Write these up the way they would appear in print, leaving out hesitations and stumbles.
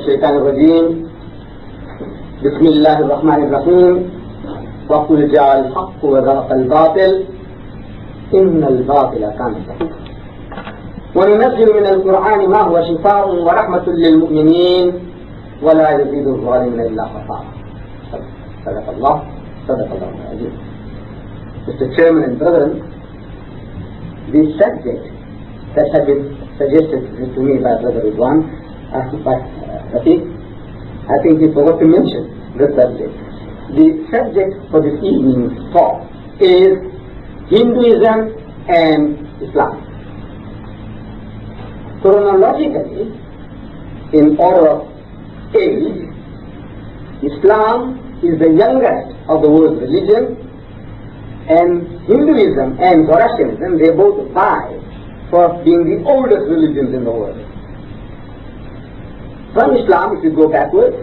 الشيطان الرجيم بسم الله الرحمن الرحيم وقل جاء الحق وزهق الباطل إن الباطل كان زهوقا وننزل من القرآن ما هو شفاء ورحمة للمؤمنين ولا يزيد الظالمين إلا خسارا. صدق الله العظيم. Mr. Chairman and brethren, the subject that had been suggested to me by Brother Ridwan, by Rafiq, I think he forgot to mention the subject. The subject for this evening's talk is Hinduism and Islam. Chronologically, in order of age, Islam is the youngest of the world's religion, and Hinduism and Zoroastrianism, they both vie for being the oldest religions in the world. From Islam, if you go backwards,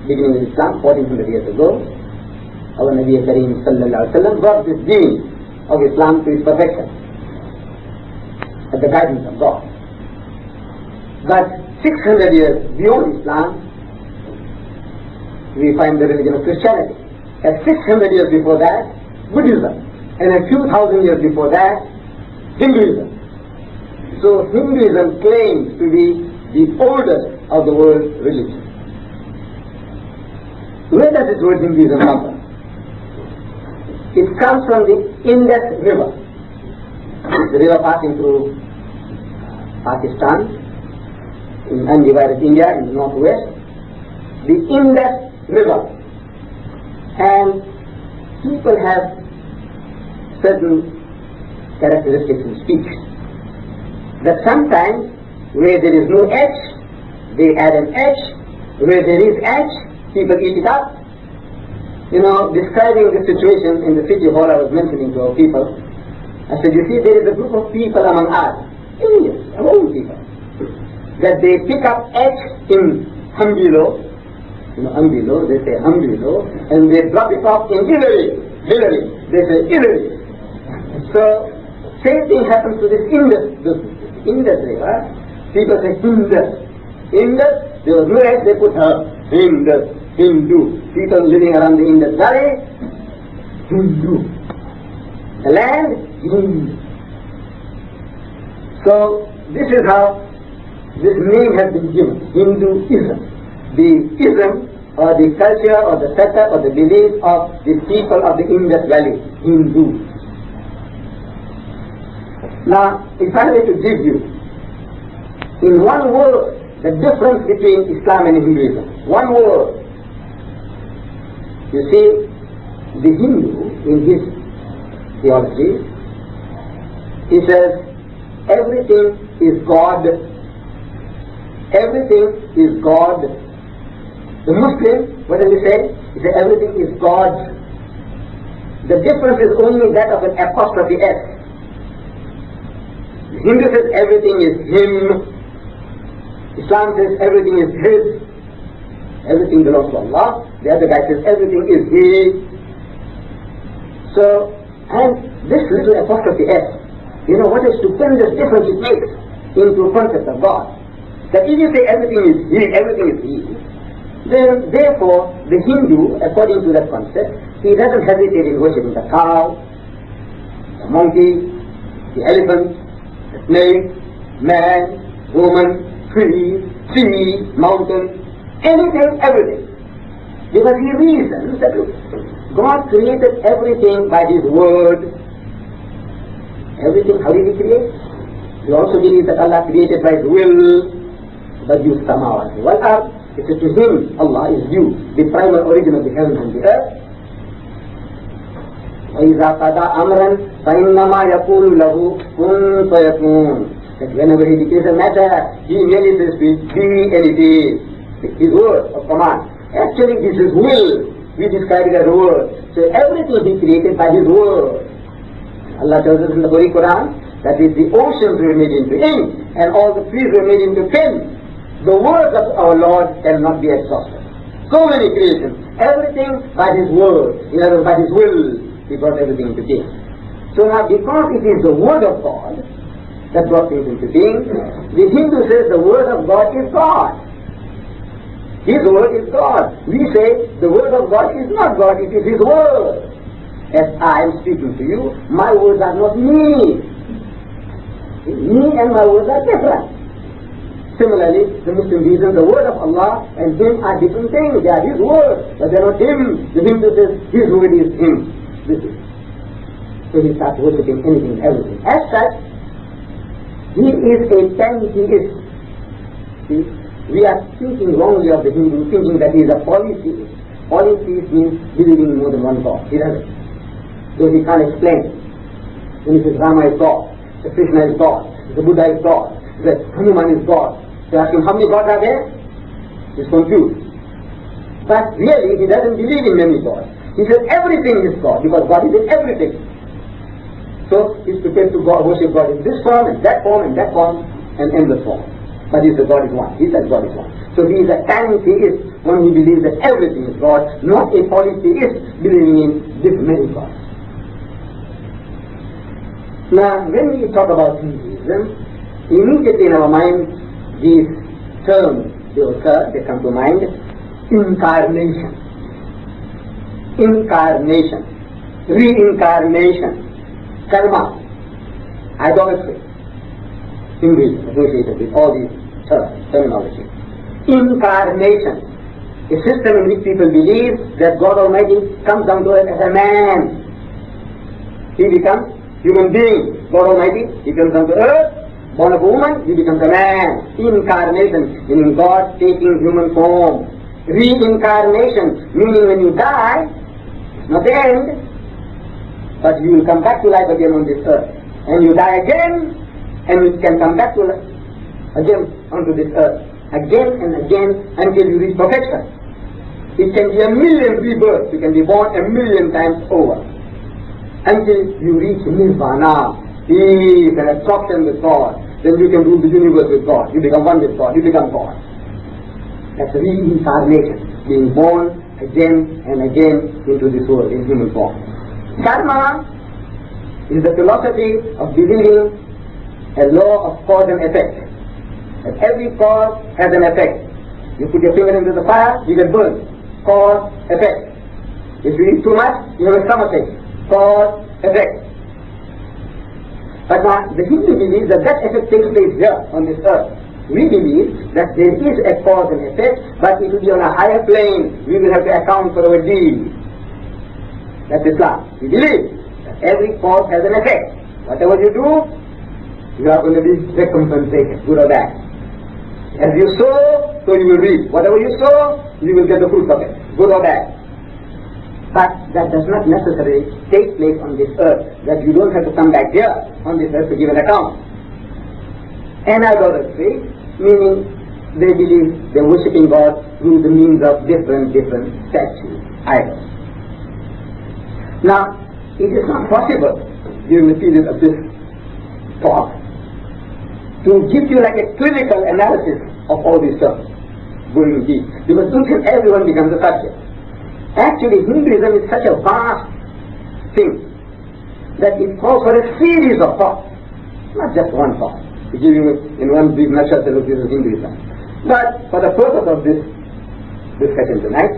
beginning with Islam 1400 years ago, our Nabi Kareem sallallahu alaihi wasallam brought this deen of Islam to its perfection at the guidance of God. But 600 years beyond Islam, we find the religion of Christianity. At 600 years before that, Buddhism, and a few thousand years before that, Hinduism. So Hinduism claims to be the oldest of the world's religions. Where does this word Hinduism come from? It comes from the Indus River. The river passing through Pakistan, in undivided India in the northwest, the Indus River. And people have certain characteristics in speech. That sometimes where there is no H, they add an H. Where there is H, people eat it up. You know, describing the situation in the city hall, I was mentioning to our people, I said, you see, there is a group of people among us, Indians, our own people, that they pick up H in Hambilo, you know, Hambilo, they say Hambilo, and they drop it off in Hillary, they say Hillary. So, same thing happens to this Indus River. People say Indus. Indus, there was no H, they put Indus, Hindu. People living around the Indus Valley, Hindu. The land, Hindu. So, this is how this name has been given, Hinduism. The ism, or the culture, or the setup, or the belief of the people of the Indus Valley, Hindu. Now, if I were to give you, in one word, the difference between Islam and Hinduism, one word. You see, the Hindu, in his theology, he says, everything is God. Everything is God. The Muslim, what does he say? He says, everything is God. The difference is only that of an apostrophe S. The Hindu says everything is him. Islam says everything is his. Everything belongs to Allah. The other guy says everything is he. So, and this little apostrophe S, you know what a stupendous difference it makes into the concept of God. That if you say everything is he, then therefore the Hindu, according to that concept, he doesn't hesitate in worshipping the cow, the monkey, the elephant, the snake, man, woman, tree, sea, mountain, anything, everything. Because he reasons that God created everything by His word. Everything, how did He create? He also believes that Allah created by His will. But you samawati wal ard. It is to Him, Allah is due, the primal origin of the heavens and the earth. وَإِذَا قَضَى أَمْرًا فَإِنَّمَا يَقُولُ لَهُ كُن فَيَكُونُ. That whenever He declares a matter, He merely says, be, and it is. His word of command. Actually, this is will. We describe it as a word. So everything He created by His word. Allah tells us in the Holy Quran that if the oceans were made into ink and all the trees were made into pen, the words of our Lord cannot be exhausted. So many creations. Everything by His word. In other words, by His will, He brought everything into being. So now, because it is the word of God that brought things into being, the Hindu says the word of God is God. His word is God. We say the word of God is not God, it is His word. As I am speaking to you, my words are not me. Me and my words are different. Similarly, the Muslim reason the word of Allah and Him are different things. They are His words, but they are not Him. The Hindu says His word is Him. This is. So he starts worshipping anything, everything. As such, he is a pantheist. See, we are thinking wrongly of the Hindu, thinking that he is a polytheist. Polytheist means believing in more than one God. He doesn't. Though he can't explain it. When he says Rama is God, the Krishna is God, the Buddha is God, the Hanuman is God. They ask him how many gods are there? He's confused. But really he doesn't believe in many gods. He says everything is God, because God is in everything. So he's prepared to worship God in this form, and that form, and that form, and endless form. But he says God is one. He says God is one. So he is a pantheist, one who believes that everything is God, not a polytheist believing in this many gods. Now, when we talk about Hinduism, immediately in our mind, these terms they come to mind. Incarnation, incarnation, reincarnation, karma, idolatry. Hinduism associated with all these terminology. Incarnation, a system in which people believe that God Almighty comes down to earth as a man. He becomes human being. God Almighty, He comes down to earth, born of a woman, He becomes a man. Incarnation, meaning God taking human form. Reincarnation, meaning when you die, it's not the end, but you will come back to life again on this earth. And you die again, and you can come back to life again onto this earth. Again and again until you reach perfection. It can be 1,000,000 rebirths. You can be born 1,000,000 times over. Until you reach nirvana, peace and absorption with God. Then you can rule the universe with God. You become one with God. You become God. That's reincarnation, being born again and again into this world in human form. Karma is the philosophy of believing a law of cause and effect. That every cause has an effect. You put your finger into the fire, you get burned. Cause, effect. If you eat too much, you have a stomachache. Cause, effect. But now, the Hindu believes that that effect takes place here on this earth. We believe that there is a cause and effect, but it will be on a higher plane. We will have to account for our deeds. That's Islam. We believe that every cause has an effect. Whatever you do, you are going to be recompensated, good or bad. As you sow, so you will reap. Whatever you sow, you will get the fruit of it, good or bad. But that does not necessarily take place on this earth, that you don't have to come back here on this earth to give an account. And idolatry, meaning they believe they're worshipping God through the means of different statues, idols. Now, it is not possible during the period of this talk to give you like a clinical analysis of all these terms going deep, because until everyone becomes a subject. Actually, Hinduism is such a vast thing that it calls for a series of thoughts, not just one thought. To give you in one brief nutshell, this is Hinduism. But for the purpose of this discussion tonight,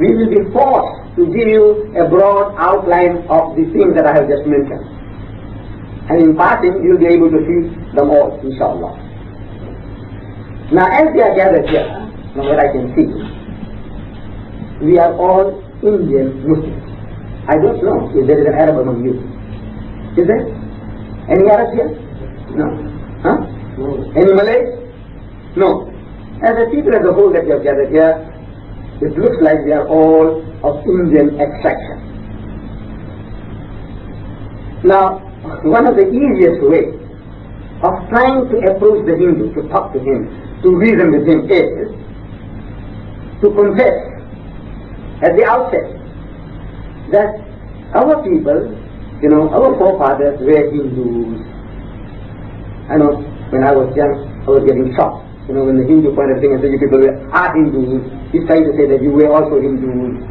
we will be forced to give you a broad outline of the things that I have just mentioned. And in passing, you will be able to see them all, inshallah. Now, as we are gathered here, from what I can see, we are all Indian Muslims. I don't know if there is an Arab among you. Is there? Any Arabs here? No. Huh? No. Any Malays? No. As a people as a whole that we have gathered here, it looks like we are all of Indian extraction. Now, one of the easiest ways of trying to approach the Hindu, to talk to him, to reason with him is to confess at the outset that our people, our forefathers were Hindus. I know when I was young, I was getting shocked. When the Hindu pointed thing and said, you people are Hindus, he's trying to say that you were also Hindus.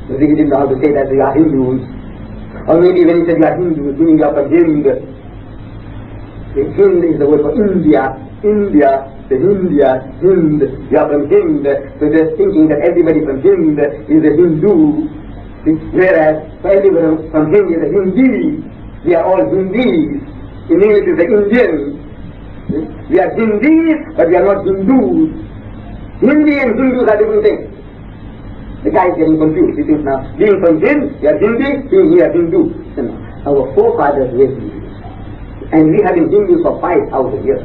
But he didn't know how to say that you are Hindus. Or maybe when he said you are Hindus, meaning you are Hind. The Hind is the word for India. India the India, Hind, you are from Hind, so they're thinking that everybody from Hind is a Hindu, whereas everyone from Hind is a Hindi. We are all Hindis. In English it's the Indian. We are Hindis, but we are not Hindus. Hindi and Hindus are different things. The guy is getting confused. He thinks now, being from Hind, we are Hindi, being here Hindu. No. Our forefathers were Hindus. And we have been Hindus for 5,000 years.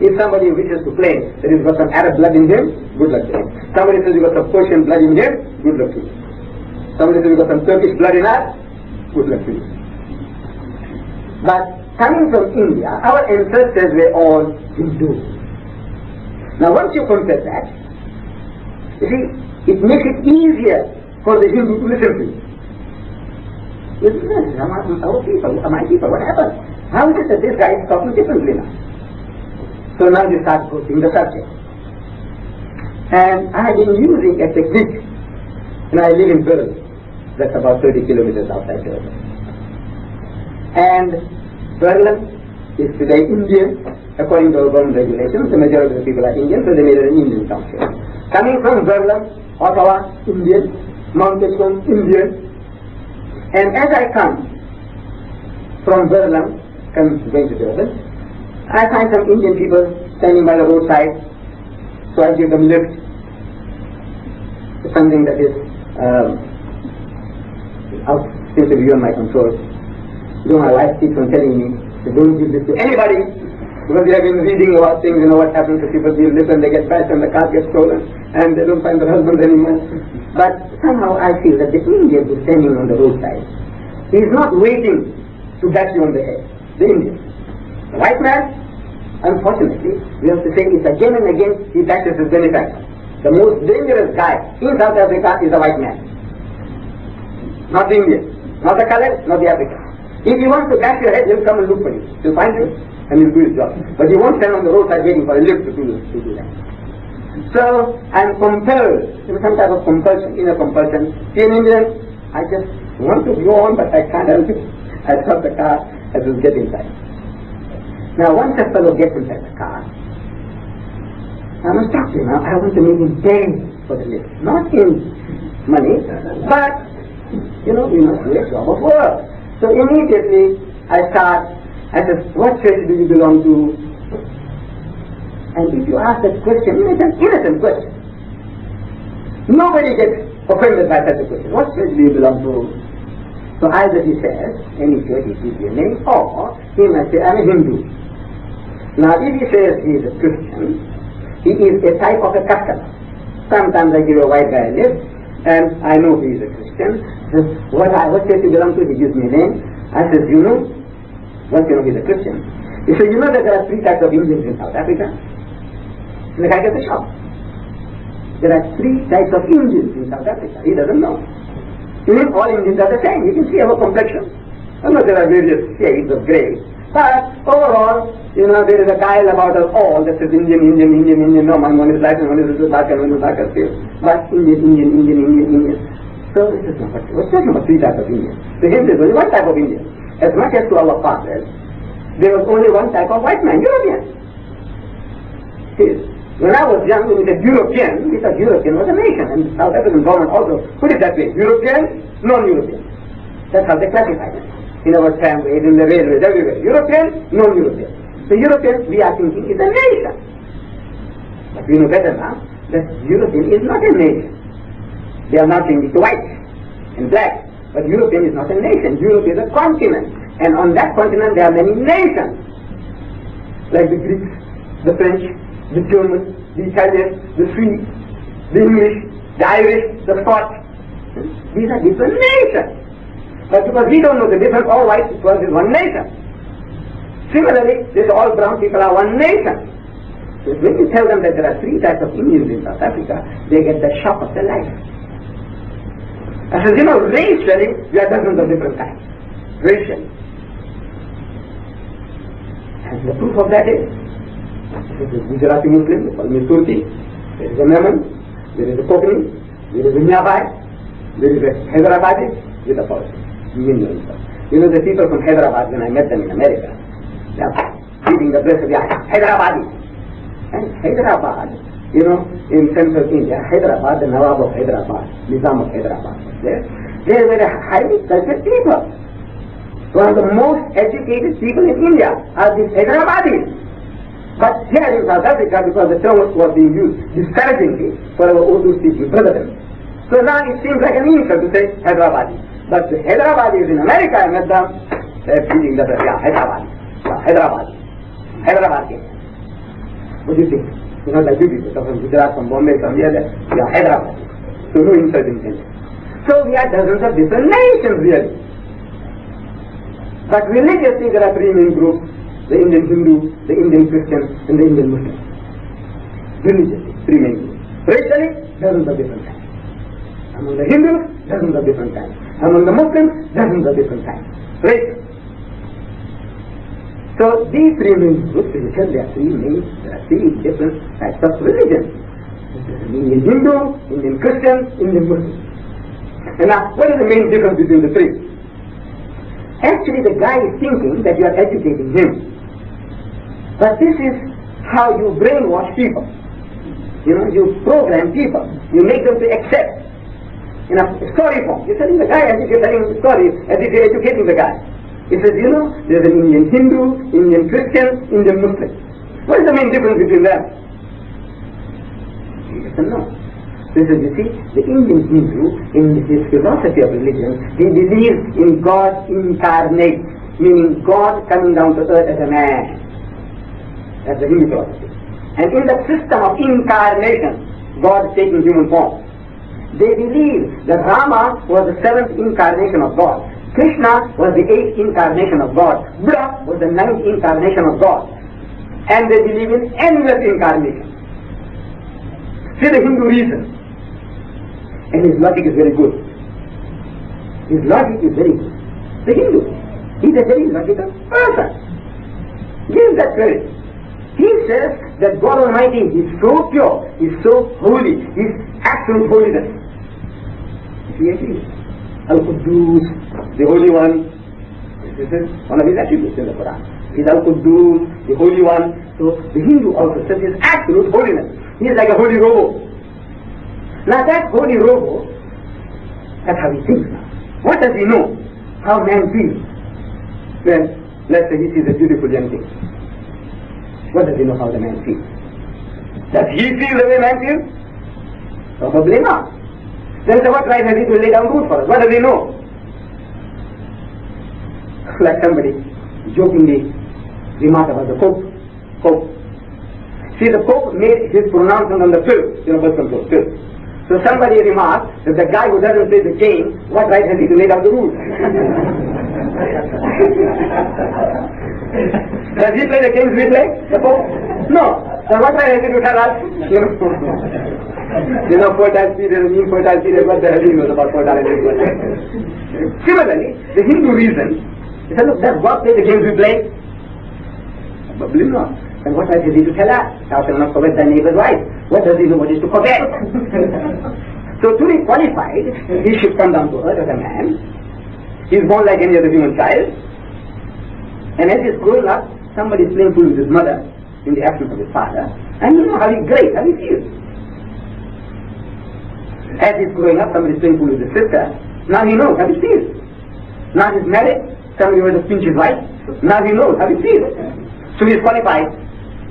If somebody wishes to claim that he's got some Arab blood in him, good luck to him. Somebody says he's got some Persian blood in him, good luck to him. Somebody says he's got some Turkish blood in us, good luck to him. But coming from India, our ancestors were all Hindus. Now once you confess that, you see, it makes it easier for the Hindu to listen to you. You say, our people, my people, what happened? How is it that this guy is talking differently now? So now they start quoting the subject. And I have been using a technique, and I live in Berlin, that's about 30 kilometers outside Berlin. And Berlin is today Indian, according to our government regulations. The majority of the people are Indian, so they made it an Indian township. Coming from Berlin, Ottawa, Indian, Mount Teslon, Indian. And as I come from Berlin, going to Berlin, I find some Indian people standing by the roadside, so I give them lift. It's something that is seems to be beyond my control. So my wife keeps on telling me, don't give this to anybody, because we have been reading about things, what happens to people give lift and they get crashed and the car gets stolen and they don't find their husbands anymore. But somehow I feel that the Indian who's standing on the roadside, he is not waiting to bat you on the head. The Indian. The white man, unfortunately, we have to say it again and again, he bashes his benefactor. The most dangerous guy in South Africa is the white man. Not the Indian, not the colored, not the African. If he wants to bash your head, he'll come and look for you. He'll find you and he'll do his job. But he won't stand on the roadside waiting for a lift to do that. So I'm compelled, some type of compulsion, inner compulsion. See, in Indian, I just want to go on, but I can't help it. I stop the car as will get inside. Now once a fellow gets inside the car, I must talk to him now. I want to make him pay for the lift. Not in money, but, we must do a job of work. So immediately I said, what church do you belong to? And if you ask that question, it's an innocent question. Nobody gets offended by such a question. What church do you belong to? So either he says, any church, he gives you a name, or he must say, I'm a Hindu. Now if he says he is a Christian, he is a type of a customer. Sometimes I give a white guy a lift, and I know he is a Christian. He says, what church you belong to? He gives me a name. I says, once he's a Christian. He says, that there are 3 types of Indians in South Africa? And the guy gets a shock. There are 3 types of Indians in South Africa. He doesn't know. You mean all Indians are the same? You can see our complexion. I know there are various shades of grey. But overall, there is a guile about us all that says Indian. No, one is light and one is a little dark and one is darker still. But Indian. So this is number 2. We're talking about 3 types of Indians. To him there is only 1 type of Indian. As much as to our fathers, there was only 1 type of white man, European. When I was young, when we said European, we thought European was a nation, and the South African government also put it that way, European, non-European. That's how they classified it. In our tramways, in the railways, everywhere. European, non-European. So European, we are thinking, is a nation. But we know better now that European is not a nation. They are now changing to white and black. But European is not a nation. Europe is a continent. And on that continent there are many nations. Like the Greeks, the French, the Germans, the Italians, the Swedes, the English, the Irish, the Scots. These are different nations. But because we don't know the difference, all white people is one nation. Similarly, this all brown people are one nation. So when you tell them that there are 3 types of Indians in South Africa, they get the shock of their life. I said, racially, we are dozens of different types. Racially. And the proof of that is, there is a Gujarati Muslim, they call me Turki, there is a Memon, there is a Kokani, there is a Nyabai, there is a Hyderabadi, with a Persian. The people from Hyderabad, when I met them in America, they are reading the breath of Hyderabadi. And Hyderabad, in central India, Hyderabad, the Nawab of Hyderabad, Nizam of Hyderabad was there. They were a highly cultured people. One of the most educated people in India are these Hyderabadis. But here in South Africa, because the term was being used disparagingly for our Urdu speaking brethren, so now it seems like an insult to say Hyderabadi. But the Hyderabadis in America, I met them, they're speaking that, Hyderabadi. Hyderabad. What do you think? Like you people, from Gujarat, from Bombay, from here, Hyderabad. So no insult intended. So we are dozens of different nations really. But religiously there are three main groups: the Indian Hindu, the Indian Christian, and the Indian Muslim. Religiously, three main groups. Racially, dozens of different kinds. Among the Hindus, dozens of different kinds. Among the Muslims, dozens of different kinds. Right? So these three main groups, there are three different types of religion. Indian Hindu, Indian Christian, Indian Muslim. And now, what is the main difference between the three? Actually, the guy is thinking that you are educating him. But this is how you brainwash people. You program people. You make them to accept. In a story form. You're telling the guy as if you're telling the story, as if you're educating the guy. He says, there's an Indian Hindu, Indian Christian, Indian Muslim. What is the main difference between them? He doesn't know. He says, you see, the Indian Hindu, in his philosophy of religion, he believes in God incarnate, meaning God coming down to earth as a man. That's the Hindu philosophy. And in the system of incarnation, God taking human form. They believe that Rama was the seventh incarnation of God. Krishna was the eighth incarnation of God. Buddha was the ninth incarnation of God. And they believe in endless incarnation. See the Hindu reason. And his logic is very good. His logic is very good. The Hindu, he's a very logical person. Give that credit. He says that God Almighty is so pure, is so holy, is absolute holiness. He agrees. Al-Quddus, the Holy One. This is one of his attributes in the Quran. He's Al-Quddus, the Holy One. So the Hindu also says his absolute holiness. He is like a holy robo. Now that holy robo, that's how he thinks now. What does he know? How man feels. Well, let's say he sees a beautiful young thing. What does he know how the man feels? Does he feel the way man feels? Probably not. Then what right has he to lay down rules for us? What does he know? Like somebody jokingly remarked about the Pope. See, the Pope made his pronouncement on the pill, birth control, pill. So somebody remarked that the guy who doesn't play the game, what right has he to lay down the rules? Does he play the games we play, the Pope? No. So what right has he to tell us? Fertile period, infertile period, what the hell he knows about fertile period. Similarly, the Hindu reason, he said, look, does God play the games we play? Probably not. And what right has he to tell us? Thou shalt not covet thy neighbor's wife. What does he know what is to covet? So to be qualified, he should come down to earth as a man. He is born like any other human child. And as he is growing up, somebody is playing fool with his mother in the absence of his father. And you know how he grades, how he feels. As he's growing up, somebody is playing fool with his sister. Now he knows how he feels. Now he's married, somebody was to pinch his wife. Now he knows how he feels. So he's qualified.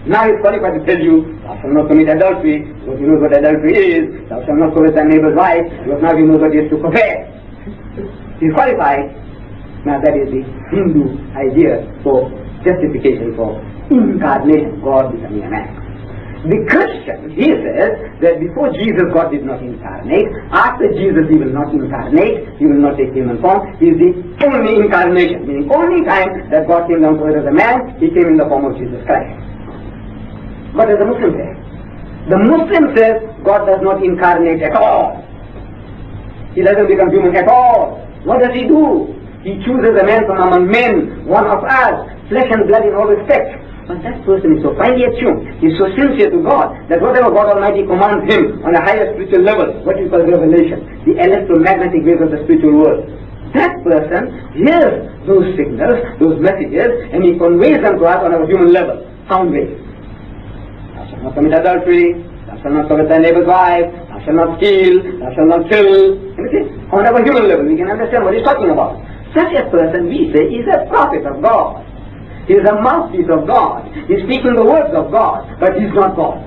Now he's qualified to tell you, thou shalt not commit adultery, because he knows what adultery is. Thou shalt not covet thy neighbor's wife, because now he knows what he is to covet. He's qualified. Now that is the Hindu idea for justification for incarnation, God becoming a man. The Christian, he says that before Jesus, God did not incarnate. After Jesus, he will not incarnate. He will not take human form. He is the only incarnation, meaning only time that God came down to earth as a man, he came in the form of Jesus Christ. What does the Muslim say? The Muslim says God does not incarnate at all. He doesn't become human at all. What does he do? He chooses a man from among men, one of us, flesh and blood in all respects. But that person is so finely attuned, he is so sincere to God, that whatever God Almighty commands him on a higher spiritual level, what is called revelation, the electromagnetic waves of the spiritual world, that person hears those signals, those messages, and he conveys them to us on our human level, sound waves. shall not commit adultery, thou shalt not covet thy neighbor's wife, thou shalt not steal, thou shalt not kill. On a human level, we can understand what he's talking about. Such a person, we say, is a prophet of God. He is a mouthpiece of God. He is speaking the words of God, but he is not God.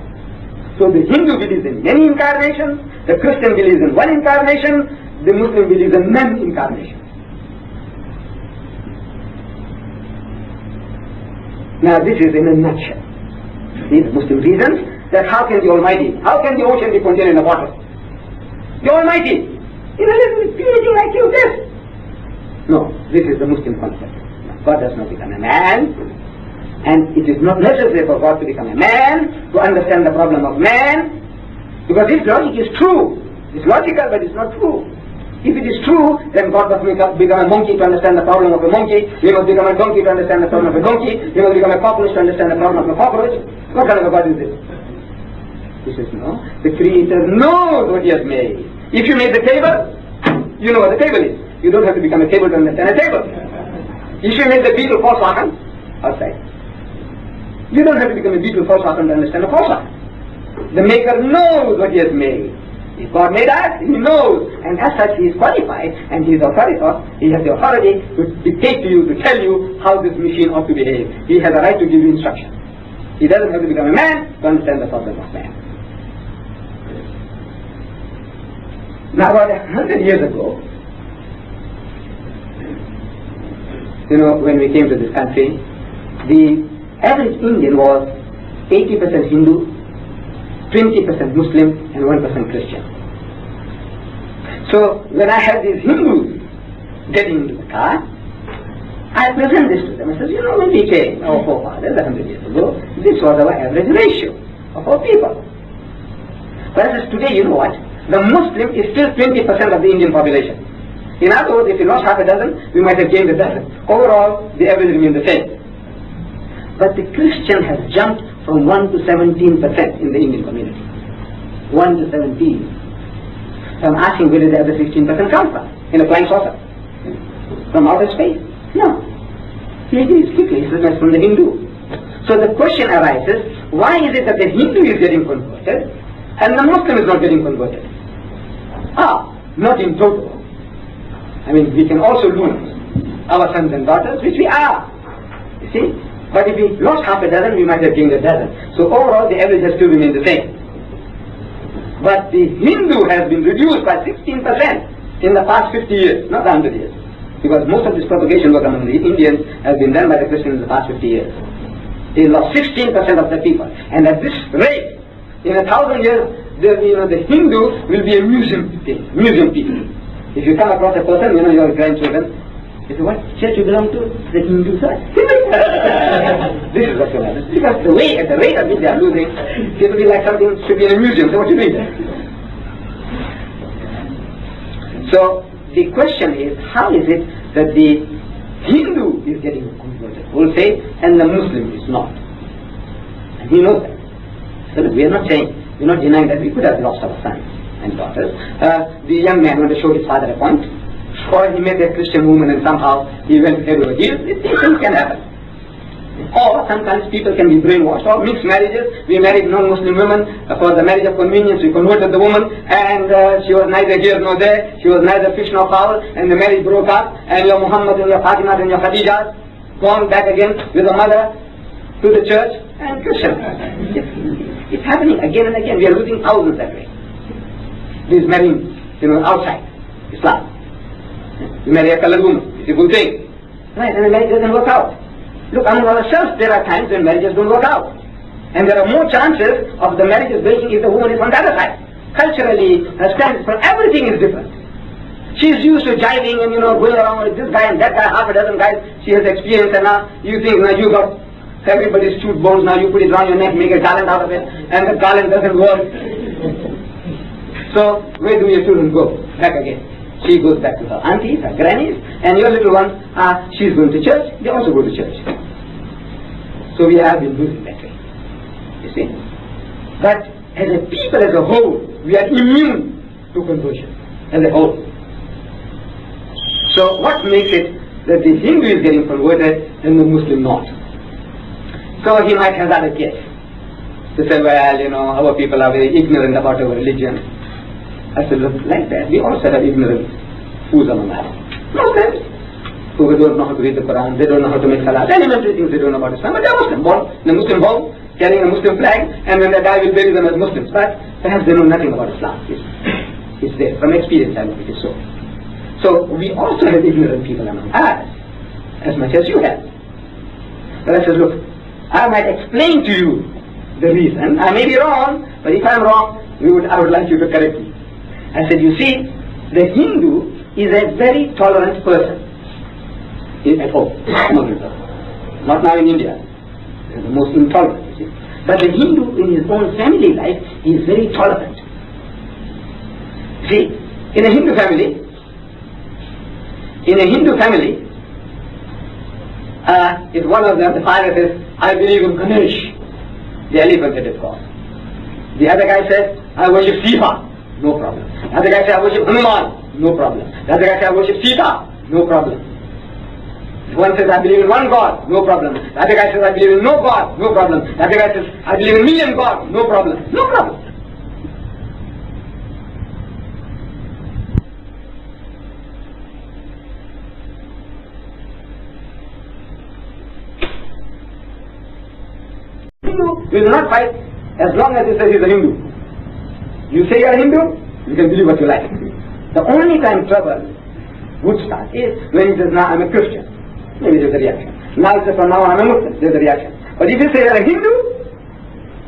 So the Hindu believes in many incarnations, the Christian believes in one incarnation, the Muslim believes in many incarnations. Now this is in a nutshell. These Muslim reasons that how can the Almighty, how can the ocean be contained in the water? The Almighty, in a little puny like you, this. No, this is the Muslim concept. God does not become a man, and it is not necessary for God to become a man to understand the problem of man, because this logic is true. It's logical, but it's not true. If it is true, then God must become a monkey to understand the problem of a monkey. He must become a donkey to understand the problem of a donkey. He must become a cockroach to understand the problem of a cockroach. What kind of a God is this? He says, no. The Creator knows what He has made. If you made the table, you know what the table is. You don't have to become a table to understand a table. If you made the beetle Volkswagen, outside, you don't have to become a beetle Volkswagen to understand a Volkswagen. The Maker knows what He has made. If God made us, He knows, and as such He is qualified, and He is authoritative. He has the authority to dictate to you, to tell you how this machine ought to behave. He has a right to give you instruction. He doesn't have to become a man to understand the problem of man. Now about 100 years ago, when we came to this country, the average Indian was 80% Hindu, 20% Muslim, and 1% Christian. So when I had these Hindus getting into the car, I present this to them. I said, when we came, our forefathers 100 years ago, this was our average ratio of our people. Whereas today, you know what? The Muslim is still 20% of the Indian population. In other words, if we lost half a dozen, we might have gained a dozen. Overall, the average remained the same. But the Christian has jumped from 1 to 17% in the Indian community. 1 to 17. So I'm asking, where did the other 16% come from? In a flying saucer? From outer space? No. It is strictly from the Hindu. So the question arises, why is it that the Hindu is getting converted and the Muslim is not getting converted? Not in total. I mean, we can also lose our sons and daughters, which we are. You see? But if we lost half a dozen, we might have gained a dozen. So overall, the average has still remained the same. But the Hindu has been reduced by 16% in the past 50 years, not 100 years. Because most of this propagation work among the Indians has been done by the Christians in the past 50 years. They lost 16% of the people. And at this rate, in 1,000 years, the Hindu will be a museum people. If you come across a person, your grandchildren, you say, what church you belong to? The Hindu church. This is what will happen. Because at the rate at which they are losing, it will be like something should be in a museum. So what you do? So the question is, how is it that the Hindu is getting converted? We'll say, and the Muslim is not. And he knows that. So we are not saying, we're not denying that we could have lost our sons and daughters. The young man wanted to show his father a point, or he met a Christian woman and somehow he went head over heels. Things can happen. Or sometimes people can be brainwashed, or mixed marriages. We married non-Muslim women for the marriage of convenience. We converted the woman, and she was neither here nor there. She was neither fish nor fowl, and the marriage broke up, and your Muhammad and your Fatima and your Khadija gone back again with the mother to the church and Christian. It's happening again and again. We are losing thousands that way. This marrying, outside Islam. You marry a colored woman, it's a good thing. Right, and the marriage doesn't work out. Look, among ourselves, there are times when marriages don't work out. And there are more chances of the marriages breaking if the woman is on the other side. Culturally, her stance for everything is different. She's used to jiving and, going around with this guy and that guy, half a dozen guys. She has experience, and now you think, you got everybody's shoot bones, now you put it around your neck, make a garland out of it, and the garland doesn't work. So, where do your children go? Back again. She goes back to her aunties, her grannies, and your little one, she's going to church, they also go to church. So we have been losing that way, you see. But as a people as a whole, we are immune to conversion, as a whole. So what makes it that the Hindu is getting converted and the Muslim not? So he might have that a guess. to say, well, you know, our people are very ignorant about our religion. I said, look, like that, we also have ignorant fools among us. Muslims who don't know how to read the Quran, they don't know how to make salah, elementary things they don't know about Islam, but they are Muslim, born in a Muslim home, carrying a Muslim flag, and when they die we'll bury them as Muslims. But perhaps they know nothing about Islam. It's there. From experience I know it is so. So we also have ignorant people among us, as much as you have. But I said, look, I might explain to you the reason. I may be wrong, but if I'm wrong, I would like you to correct me. I said, you see, the Hindu is a very tolerant person at home, not now in India. They're the most intolerant, you see. But the Hindu in his own family life is very tolerant. See, in a Hindu family, if one of them, the father says, I believe in Ganesh, the elephant that is called. The other guy says, I worship Shiva, no problem. The other guy says, I worship Hanuman, no problem. The other guy says, I worship Sita, no problem. If one says, I believe in one God, no problem. The other guy says, I believe in no God, no problem. The other guy says, I believe in million gods, no problem. No problem. Hindu will not fight as long as he says he's a Hindu. You say you're a Hindu, you can believe what you like. The only time trouble would start is when he says, now I'm a Christian. Maybe there's a reaction. Now he says, from now on I'm a Muslim, there's a reaction. But if you say you're a Hindu,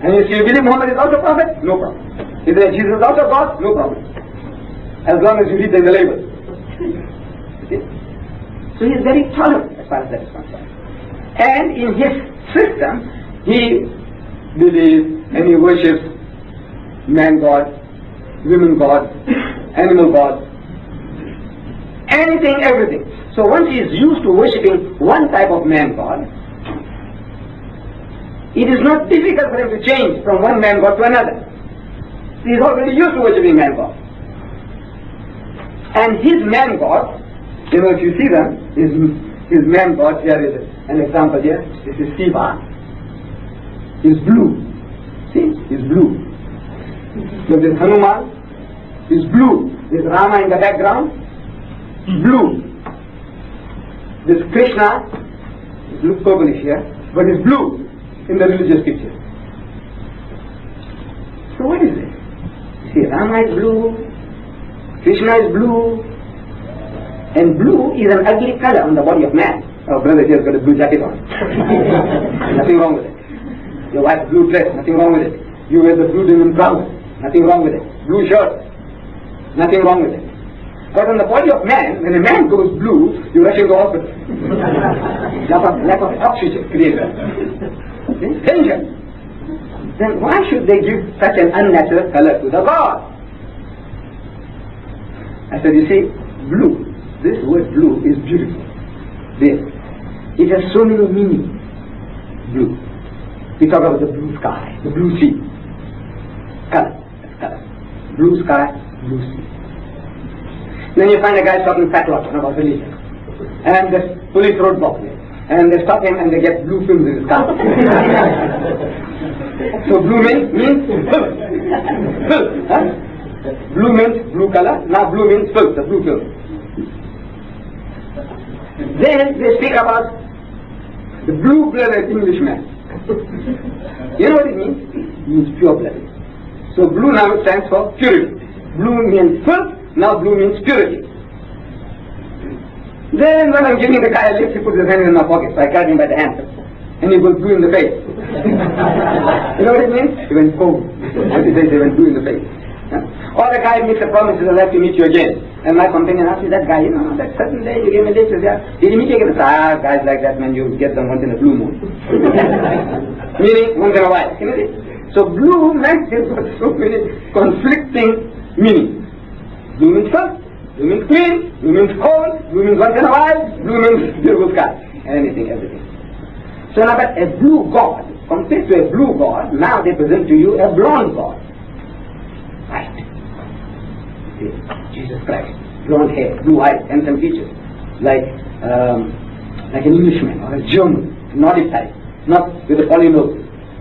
and you say you believe Muhammad is also prophet, no problem. If you say Jesus is also God, no problem. As long as you read the label. So he's very tolerant as far as that is concerned. And in his system, he believes and he worships man God, women God, animal God, anything, everything. So once he is used to worshipping one type of man God, it is not difficult for him to change from one man God to another. He is already used to worshipping man God. And his man God, you know, if you see them, his man God, here is an example here, this is Shiva, is blue. See, he's blue. So this Hanuman is blue. This Rama in the background, blue. This Krishna, it looks purplish here, but is blue in the religious picture. So what is this? See, Rama is blue, Krishna is blue, and blue is an ugly color on the body of man. Oh, brother here's got a blue jacket on. Nothing wrong with it. Your wife's blue dress, nothing wrong with it. You wear the blue denim blouse, nothing wrong with it. Blue shirt, nothing wrong with it. But on the body of man, when a man goes blue, you rush into hospital. lack of oxygen created. Danger. Then why should they give such an unnatural color to the God? I said, you see, blue, this word blue is beautiful. There. It has so many meanings. Blue. We talk about the blue sky, the blue sea. Color. Color. Blue sky, blue sea. Then you find a guy talking fatwa about religion. And the police roadblock him. And they stop him and they get blue films in his car. So blue means filth. Filth. Huh? Blue means blue color. Now blue means filth, the blue film. Then they speak about the blue-blooded Englishman. You know what it means? It means pure-blooded. So blue now stands for purity. Blue means filth. Now blue means purity. Then when I'm giving the guy a lift, he puts his hand in my pocket, so I catch him by the hand. And he goes blue in the face. You know what it means? He went cold. What did they say? He went blue in the face. Or the guy makes a promise, I'll have to meet you again. And my companion asks me, that guy, you know, that certain day you gave me this, yeah. Did he meet you again? I say, guys like that, man, you get them once in a blue moon. Meaning, once in a while. You know this? So blue meant there were so many conflicting meanings. Blue means first, blue means clean, blue means cold, blue means once in a while, blue means beautiful sky. Anything, everything. So now that a blue God, compared to a blue God, now they present to you a blonde God. Right. See, Jesus Christ, blonde hair, blue eyes, handsome features, like an Englishman or a German, Nordic type, not with a poly nose,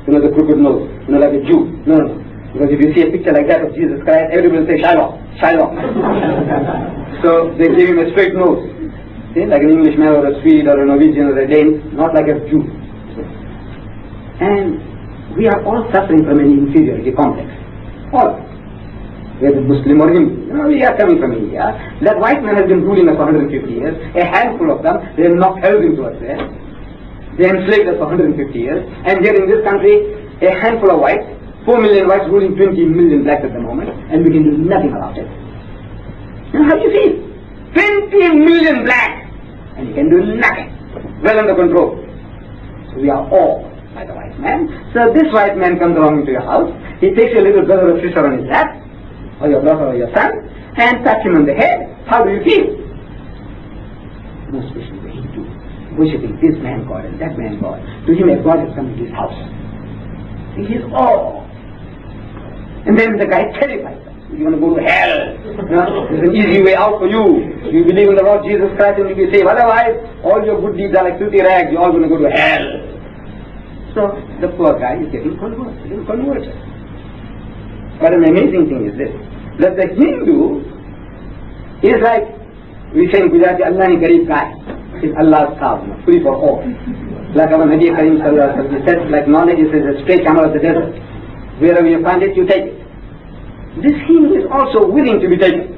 you know, the crooked nose. like a Jew. No. Because if you see a picture like that of Jesus Christ, everybody will say, Shiloh. So they give him a straight nose. See, like an Englishman or a Swede or a Norwegian or a Dane, not like a Jew. And we are all suffering from an inferiority complex. All of us. Whether Muslim or Hindu. We are coming from India. That white man has been ruling us for 150 years. A handful of them, they have knocked hell into us there. They enslaved us for 150 years. And here in this country, a handful of whites, 4 million whites ruling 20 million blacks at the moment, and we can do nothing about it. Now how do you feel? 20 million blacks, and you can do nothing. Well under control. So we are all by the white man. So this white man comes along into your house, he takes your little brother or sister on his lap, or your daughter or your son, and pats him on the head. How do you feel? Most especially the Hindu, worshipping this man God and that man God. To him a God has come into his house. He is all. And then the guy terrifies us. You're going to go to hell. There's an easy way out for you. You believe in the Lord Jesus Christ and you'll be saved. Otherwise, all your good deeds are like filthy rags. You're all going to go to hell. So the poor guy is getting converted. But an amazing thing is this, that the Hindu is like, we say in Gujarati, Allah ni Garib Guy. Is Allah's cow, free for all. Like our Nabi Karim Sallallahu Alaihi Wasallam said, like knowledge is a stray camel of the desert. Wherever you find it, you take it. This Hindu is also willing to be taken.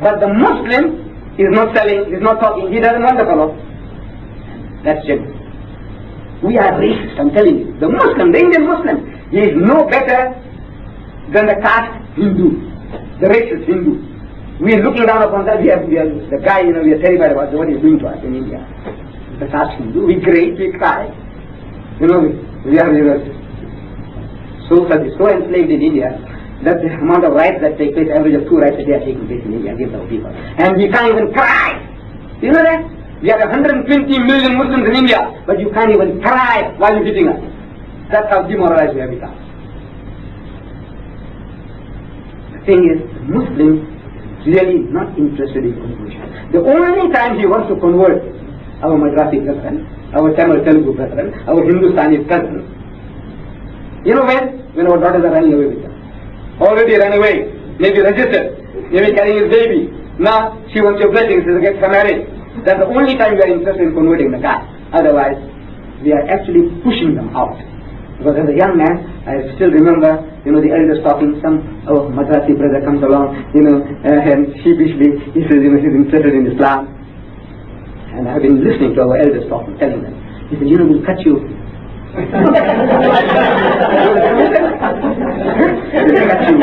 But the Muslim is not selling, is not talking, he doesn't want the fellow. That's genuine. We are racist, I'm telling you. The Muslim, the Indian Muslim, he is no better than the caste Hindu, the racist Hindu. We are looking down upon that. We are the guy, we are terrified about what he's doing to us in India. The caste Hindu, we great, we cry. We are so enslaved in India that the amount of riots that take place, average of 2 riots a day are taking place in India against our people. And we can't even cry. You know that? We have 120 million Muslims in India, but you can't even cry while you're hitting us. That's how demoralized we have become. The thing is, the Muslim really not interested in conversion. The only time he wants to convert our Madrasi brethren, our Tamil Telugu brethren, our Hindustani cousins, you know when? When our daughters are running away with them. Already ran away, maybe registered, maybe carrying his baby. Now she wants your blessings to get her married. That's the only time we are interested in converting the guy. Otherwise, we are actually pushing them out. Because as a young man, I still remember, the elders talking, some Madrasi brother comes along, and sheepishly, he says, he's interested in Islam. And I have been listening to our elders talking, telling them. He said, we'll cut you. We'll cut you.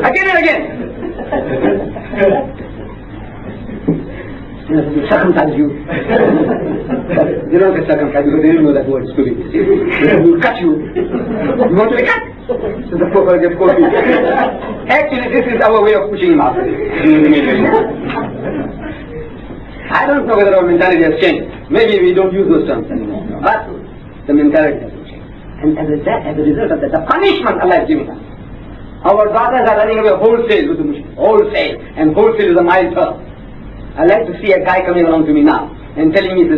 Again and again. Circumcise you. They don't get circumcised because they didn't know that word fully. We'll cut you. You want to be cut? So the poor gets cold. Actually, this is our way of pushing him out. I don't know whether our mentality has changed. Maybe we don't use those terms anymore. But the mentality hasn't changed. And as a result of that, the punishment Allah is giving us. Our daughters are running away wholesale with the Muslims. Wholesale. And wholesale is a mild term. I like to see a guy coming along to me now and telling me, he says,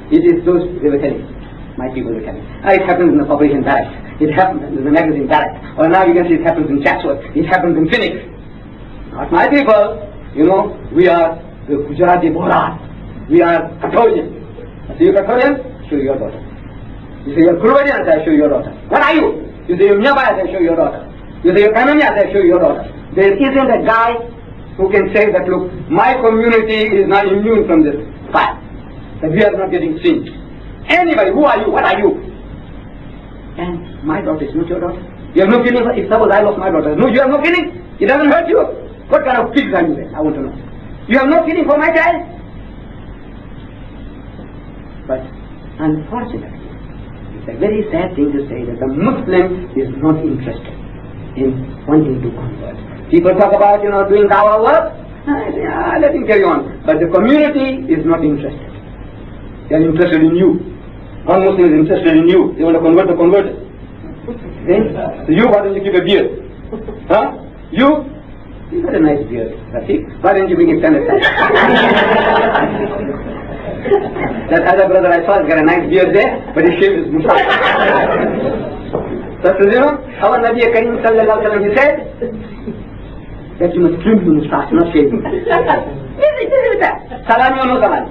it is those, they were telling, my people were telling. It happens in the population barracks. It happens in the magazine barracks. Or now you can see it happens in Chatsworth. It happens in Phoenix. Not my people. We are the Gujarati Bohra. We are Catholic. I say, you're Catholic? Show your daughter. You say, you're Kurvadian? I say, show your daughter. What are you? You say, you're Myabai? I say, show your daughter. You say, you're Kananya? I say, show your daughter. There isn't a guy who can say that, look, my community is not immune from this fire, that we are not getting singed. Anybody, who are you? What are you? And my daughter is not your daughter. You have no feeling for, if suppose I lost my daughter. No, you have no feeling. It doesn't hurt you. What kind of pigs are you then? I want to know. You have no feeling for my child? But unfortunately, it's a very sad thing to say that the Muslim is not interested in wanting to convert. People talk about, doing dawah work. I say, let him carry on. But the community is not interested. They are interested in you. One Muslim is interested in you. They want to convert the converted. So you, why don't you keep a beard? Huh? You've got a nice beard, Rafiq. Why don't you bring it 10 aside? That other brother I saw has got a nice beard there, but he shaved his moustache. So, our Nabi Karim sallallahu alaihi wasallam, he said that you must trim the moustache, not shave it. Easy with that. Salami or no salami?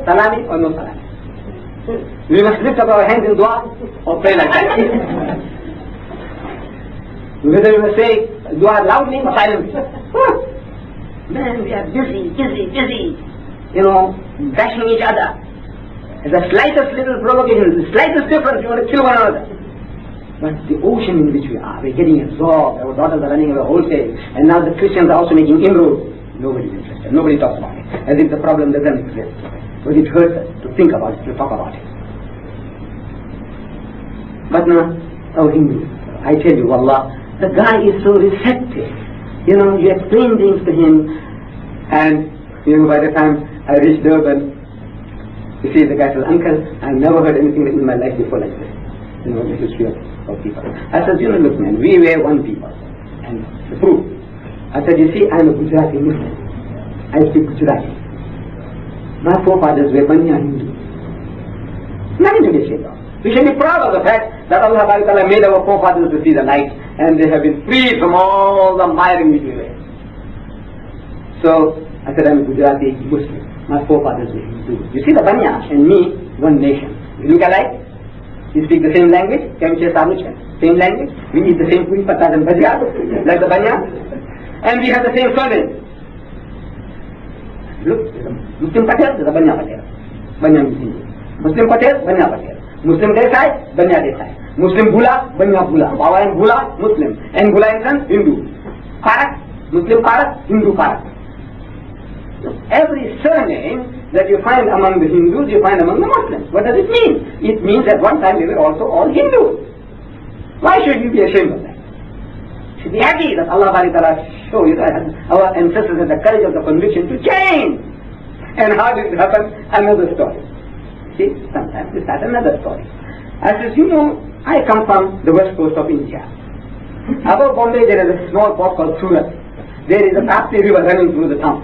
Salami or no salami? We must lift up our hands in dua or pray like that. Whether we must say dua loudly or silently. Man, we are busy. Bashing each other. The slightest little provocation, the slightest difference, you want to kill one another. But the ocean in which we are, we're getting absorbed. Our daughters are running away wholesale, and now the Christians are also making inroads. Nobody is interested. Nobody talks about it. As if the problem doesn't exist. But it hurts us to think about it, to talk about it. But now, our Hindus, I tell you, Wallah, the guy is so receptive. You explain things to him, and by the time I reached Durban, you see, the guy says, Uncle, I've never heard anything in my life before like this. The history of people. I said, look man, we were one people. And the proof. I said, you see, I'm a Gujarati Muslim. I speak Gujarati. My forefathers were Banya Hindus. Nothing to be ashamed of. We should be proud of the fact that Allah Ta'ala made our forefathers to see the light, and they have been freed from all the miring which we were. So, I said, I'm a Gujarati Muslim. My forefathers were Hindus. You see, the Banya and me, one nation. We look alike. We speak the same language, same language. We eat the same food, patas and bhajia, like the Banya. And we have the same surname. Look, Muslim Patel, there's a Banya Patel. Banya Muslim. Muslim Patel, Banya Patel. Muslim Desai, Banya Desai. Muslim Bula, Banya Bula. Bayan Bula, Muslim. And Bula Insan, Hindu. Parak, Muslim Parak, Hindu Parak. Every surname that you find among the Hindus, you find among the Muslims. What does it mean? It means at one time we were also all Hindus. Why should you be ashamed of that? You should be happy that Allah Ta'ala showed you that our ancestors had the courage of the conviction to change. And how did it happen? Another story. See, sometimes we start another story. I says, I come from the west coast of India. Above Bombay there is a small port called Surat. There is a Tapti river running through the town.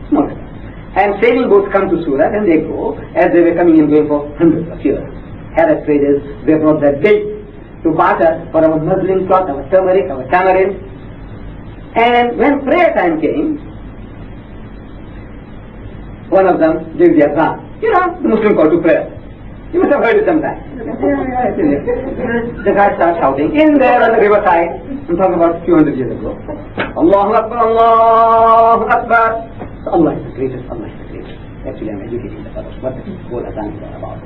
Small. And sailing boats come to Surat and they go, as they were coming in going for hundreds of years. Arab traders, they brought their dates to barter for our muslin cloth, our turmeric, our tamarind. And when prayer time came, one of them gave the adhan. The Muslim call to prayer. You must have heard it sometime. The guy starts shouting, in there on the riverside, I'm talking about a few hundred years ago. Allahu Akbar, Allahu Akbar. So Allah is the greatest, Allah is the greatest. Actually, I'm educating the fellows. What this whole adhan is all about.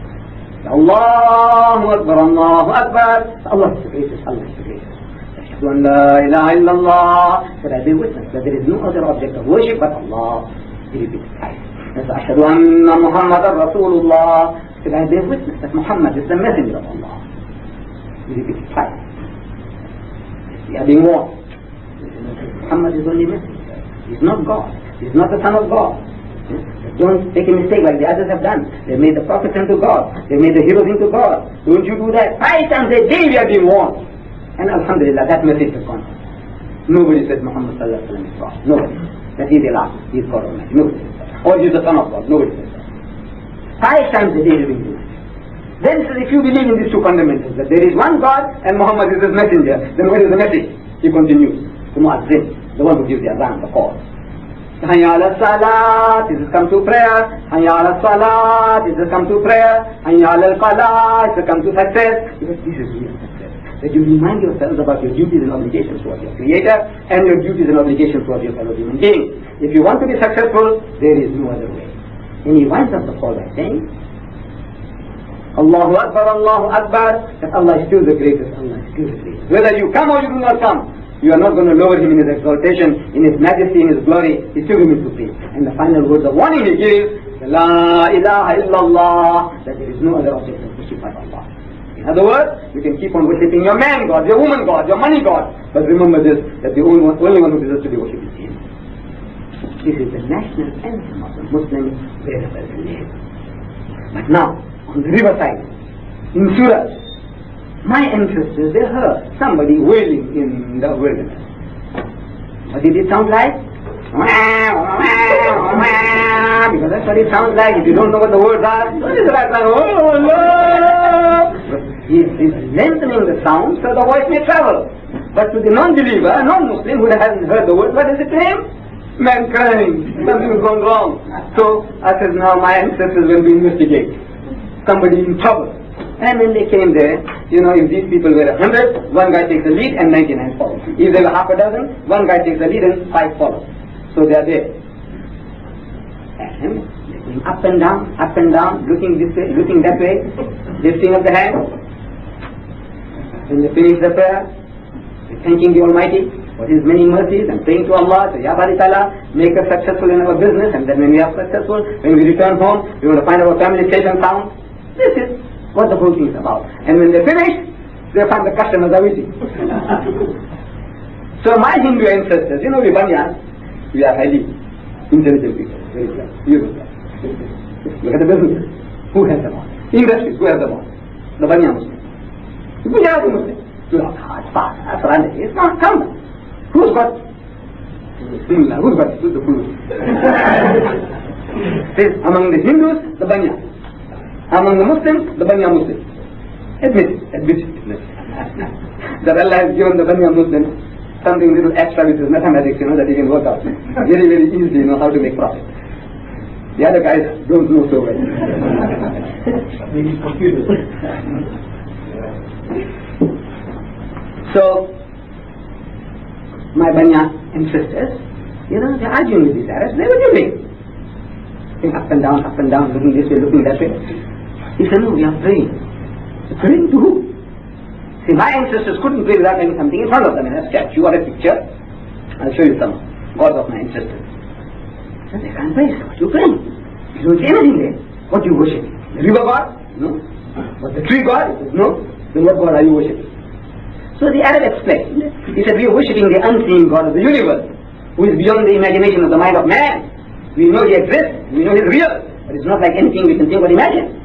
Allahu Akbar, Allahu Akbar. So Allah is the greatest, Allah is the greatest. Ashhadu an la ilaha illallah. That I bear witness that there is no other object of worship but Allah. He repeats twice. Ashhadu anna Muhammadan Rasulullah. That I bear witness that Muhammad is the messenger of Allah. He repeats twice. We are being warned. Muhammad is only messenger. He is not God. He is not the son of God. Don't take a mistake like the others have done. They made the prophets into God. They made the heroes into God. Don't you do that. 5 times a day we are being warned. And Alhamdulillah, that message has gone. Nobody says Muhammad sallallahu alaihi wasallam is God. Nobody. That he is Allah. He is God Almighty. Nobody says that. Or he is the son of God. Nobody says that. 5 times a day we are being doing. Then says, if you believe in these two fundamentals, that there is one God and Muhammad is his messenger, then what is the message? He continues. The Muazzin, the one who gives the adhan, the call. Hayya ala salat, this has come to prayer. Hayya ala salat, this has come to prayer. Hayya ala falah, this has come to success. Because this is real success. That you remind yourselves about your duties and obligations towards your Creator and your duties and obligations towards your fellow human beings. If you want to be successful, there is no other way. And he winds up the call by saying, Allahu Akbar, Allahu Akbar, that Allah is still the greatest, Allah is still the greatest. Whether you come or you do not come, you are not going to lower him in his exaltation, in his majesty, in his glory. He's still going to be supreme. And the final words of warning he gives, La ilaha illallah, that there is no other object of worship but Allah. In other words, you can keep on worshipping your man God, your woman God, your money God, but remember this, that the only one who deserves to be worshipped is Him. This is the national anthem of the Muslims wherever they live. But now, on the riverside, in Surat, my ancestors, they heard somebody wailing in the wilderness. What did it sound like? Because that's what it sounds like. If you don't know what the words are, what is that like? Oh, Allah! He's lengthening the sound so the voice may travel. But to the non-believer, a non-Muslim who hasn't heard the words, what is it to him? Mankind, something has gone wrong. So I said, now my ancestors will be investigated. Somebody in trouble. And when they came there, if these people were 100, one guy takes the lead and 99 follow. If there were half a dozen, one guy takes the lead and 5 follow. So they are there. And going up and down, looking this way, looking that way, lifting up the hand. When they finish the prayer, thanking the Almighty for His many mercies and praying to Allah, so Ya Bari Ta'ala, make us successful in our business, and then when we are successful, when we return home, we want to find our family safe and sound. This is what the whole thing is about. And when they finish, they find the customers are waiting. So my Hindu ancestors, we Banyan, we are highly intelligent people, very clever, beautiful. Look at the business. Who has them all? Industries, who has them all? The Banyan Muslims. We are the Muslims. It's fast, it's not common. Who's got Bangla? Who's got the food? Says among the Hindus, the Bayan. Among the Muslims, the Bangla Muslims. Admit it. That Allah has given the Bangla Muslims something little extra which is mathematics, that he can work out. Very, very easily, how to make profit. The other guys don't know so well. Maybe computers. So, my Banya ancestors, they're arguing with these Arabs, they were living. Up and down, looking this way, looking that way. He said, no, we are praying. Praying to who? See, my ancestors couldn't pray without having something in front of them, in a statue or a picture. I'll show you some gods of my ancestors. So they can't pray. So what are you praying? You don't see anything there. What do you worship? The river god? No. But the tree god? No. Then what god are you worshipping? So the Arab explained. He said, we are worshipping the unseen God of the universe, who is beyond the imagination of the mind of man. We know He exists, we know He is real, but it's not like anything we can think or imagine.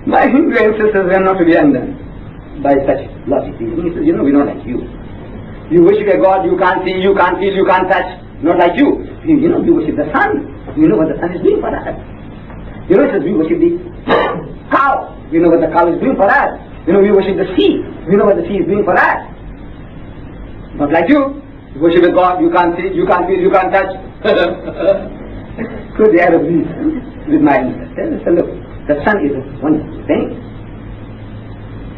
My Hindu ancestors were not to be undone by such logic. He says, we're not like you. You worship a God you can't see, you can't feel, you can't touch. Not like you. You worship the sun. You know what the sun is doing for us. He says we worship the cow. We know what the cow is doing for us. We worship the sea. We know what the sea is doing for us. Not like you. You worship a God you can't see, you can't feel, you can't touch. So the Arab reasoned with my ancestors. So look, the sun is a wonderful thing.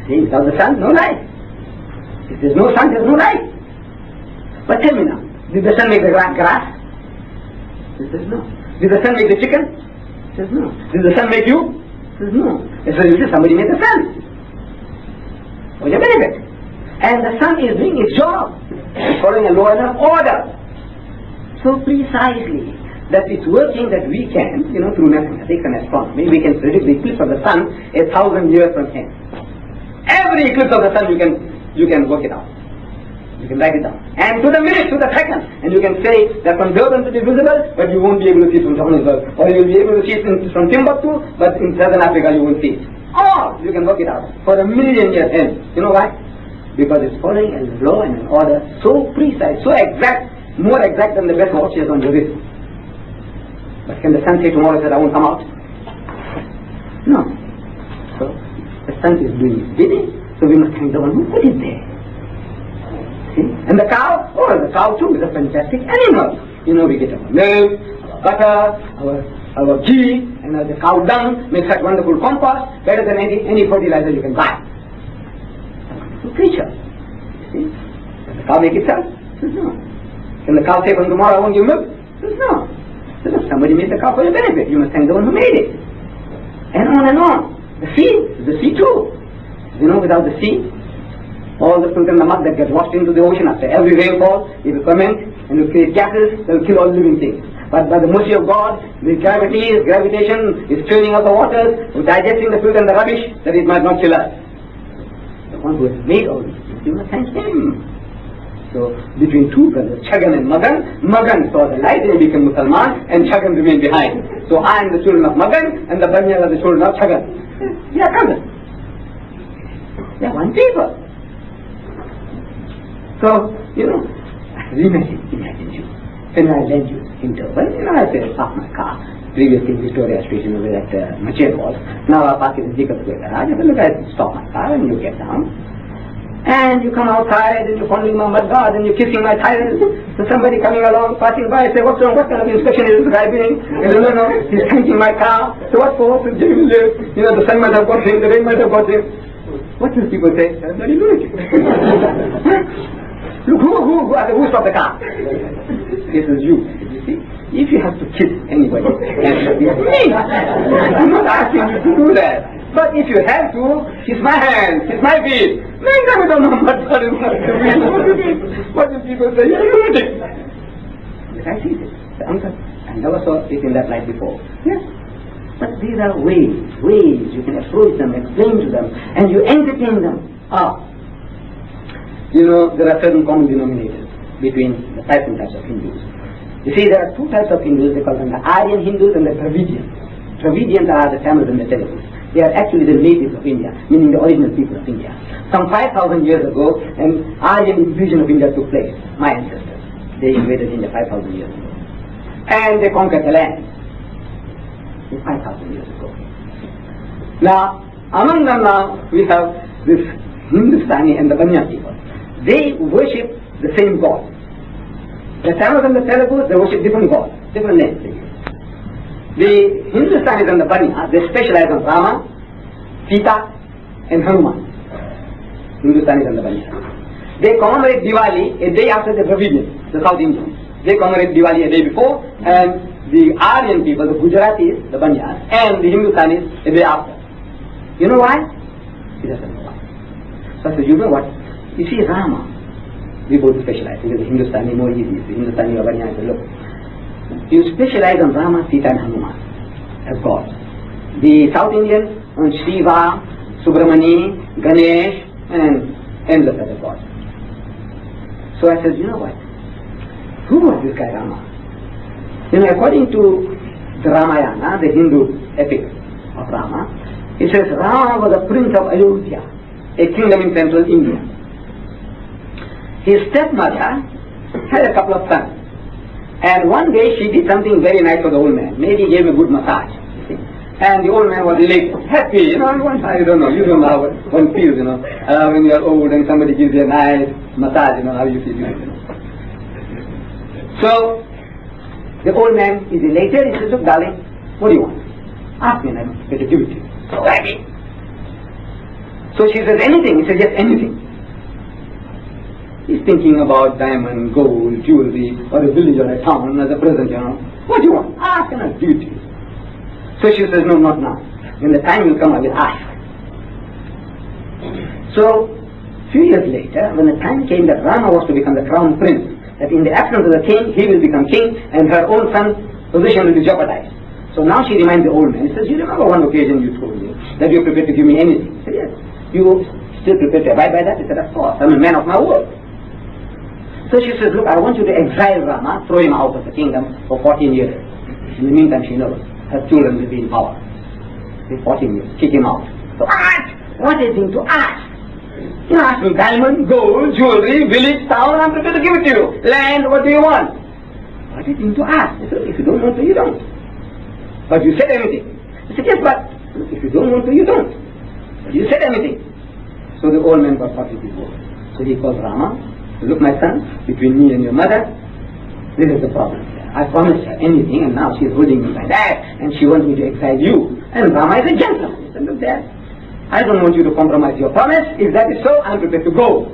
See, without the sun, no life. If there's no sun, there's no life. But tell me now, did the sun make the grass? He says no. Did the sun make the chicken? He says no. Did the sun make you? He says no. So you say somebody made the sun. For your benefit. And the sun is doing its job. It's following a law and order. So precisely that it's working that we can, through mathematics and astronomy, we can predict the eclipse of the sun 1,000 years from hence. Every eclipse of the sun you can work it out. You can write it down. And to the minute, to the second. And you can say that from Durban it is visible, but you won't be able to see it from Johannesburg. Or you will be able to see it from Timbuktu, but in Southern Africa you won't see it. Or you can work it out for 1,000,000 years hence. You know why? Because it's following a law and an order so precise, so exact, more exact than the best watches on the wrist. But can the sun say tomorrow that I won't come out? No. So the sun is doing its bidding, so we must thank the one who put it there. See? And the cow, the cow too is a fantastic animal. We get our milk, our butter, our ghee, and the cow dung makes that wonderful compost, better than any fertilizer you can buy. It's a creature. See? Can the cow make itself? Says no. Can the cow say from tomorrow I won't give milk? Says no. So if somebody made the cow for your benefit, you must thank the one who made it. And on and on. The sea too. Without the sea, all the filth and the mud that gets washed into the ocean after every rainfall, it will ferment and will create gases that will kill all living things. But by the mercy of God, the gravitation is turning out the waters, digesting the filth and the rubbish, that it might not kill us. The one who has made all these things, you must thank Him. So, between two brothers, Chagan and Magan saw the light and he became Musliman, and Chagan remained behind. So I am the children of Magan, and the Banyas are the children of Chagan. They are cousins. They are one people. So, imagine you, when I lend you interval, I say stop my car. Previously Victoria Street, where that machine was. Now I park in the Jacob Square garage. I look, I stop my car and you get down. And you come outside and you're fondling my mud guard and you're kissing my tires. So somebody coming along, passing by, say, what's wrong? What kind of inspection is this guy doing? I don't know. He's tanking my car. So what for? So the sun might have got him, the rain might have got him. What will people say? They're bloody lunatic. Look, who stopped the car? This is you. You see? If you have to kiss anybody, it's me. I'm not asking you to do that. But if you have to, kiss my hands, kiss my feet. I don't know what do people say? You're lunatic. Yes, I see this. The uncle, I never saw it in that light before. Yes. But these are ways you can approach them, explain to them, and you entertain them. There are certain common denominators between the types and types of Hindus. You see, there are two types of Hindus. They call them the Aryan Hindus and the Dravidians. Dravidians are the Tamils and the Telugus. They are actually the natives of India, meaning the original people of India. Some 5,000 years ago, an Aryan invasion of India took place. My ancestors, they invaded India 5,000 years ago. And they conquered the land 5,000 years ago. Now, among them now, we have this Hindustani and the Bayan people. They worship the same God. The Tamils and the Telugus, they worship different gods, different names. The Hindustanis and the Bayan, they specialize on Rama, Sita and Hanuman. Hindustanis and the Bayan. They commemorate Diwali a day after the Dravidians, the South Indians. They commemorate Diwali a day before, and the Aryan people, the Gujaratis, the Banyas, and the Hindustanis a day after. You know why? He doesn't know why. So I said, you know what? You see, Rama, we both specialize. Because the Hindustani more easy. The Hindustani or Banya, I said, look, you specialize on Rama, Sita and Hanuman as gods. The South Indians on Shiva, Subramani, Ganesh, and endless other gods. So I said, you know what? Who was this guy Rama? According to the Ramayana, the Hindu epic of Rama, it says Rama was a prince of Ayodhya, a kingdom in central India. His stepmother had a couple of sons. And one day she did something very nice for the old man. Maybe gave him a good massage. And the old man was elated, happy, I don't know, you don't know how one feels, when you are old and somebody gives you a nice massage, how you feel, So, the old man is elated. He says, look, darling, what do you want? Ask me and I'm going to give it to you. So happy. So she says, anything. He says, yes, anything. He's thinking about diamond, gold, jewelry, or a village or a town as a present, What do you want? Ask and I'll give it to you. So she says, no, not now. When the time will come, I will ask. So, few years later, when the time came that Rama was to become the crown prince, that in the absence of the king, he will become king, and her own son's position will be jeopardized. So now she reminds the old man. He says, you remember one occasion you told me that you are prepared to give me anything? He said, yes. You still prepared to abide by that? He said, of course. I'm a man of my word. So she says, look, I want you to exile Rama, throw him out of the kingdom for 14 years. In the meantime, she knows her children will be in power. 14 years, kick him out. So ask! What is it to ask? You ask me diamond, gold, jewelry, village, town, I'm prepared to give it to you. Land, what do you want? What is it to ask? I said, if you don't want to, you don't. But you said anything. I said, yes, but if you don't want to, you don't. But you said anything. So the old man got his word. So he called Rama. Look, my son, between me and your mother, this is the problem. I promised her anything, and now she is holding me like that, and she wants me to exile you. And Rama is a gentleman. He said, look there, I don't want you to compromise your promise. If that is so, I am prepared to go.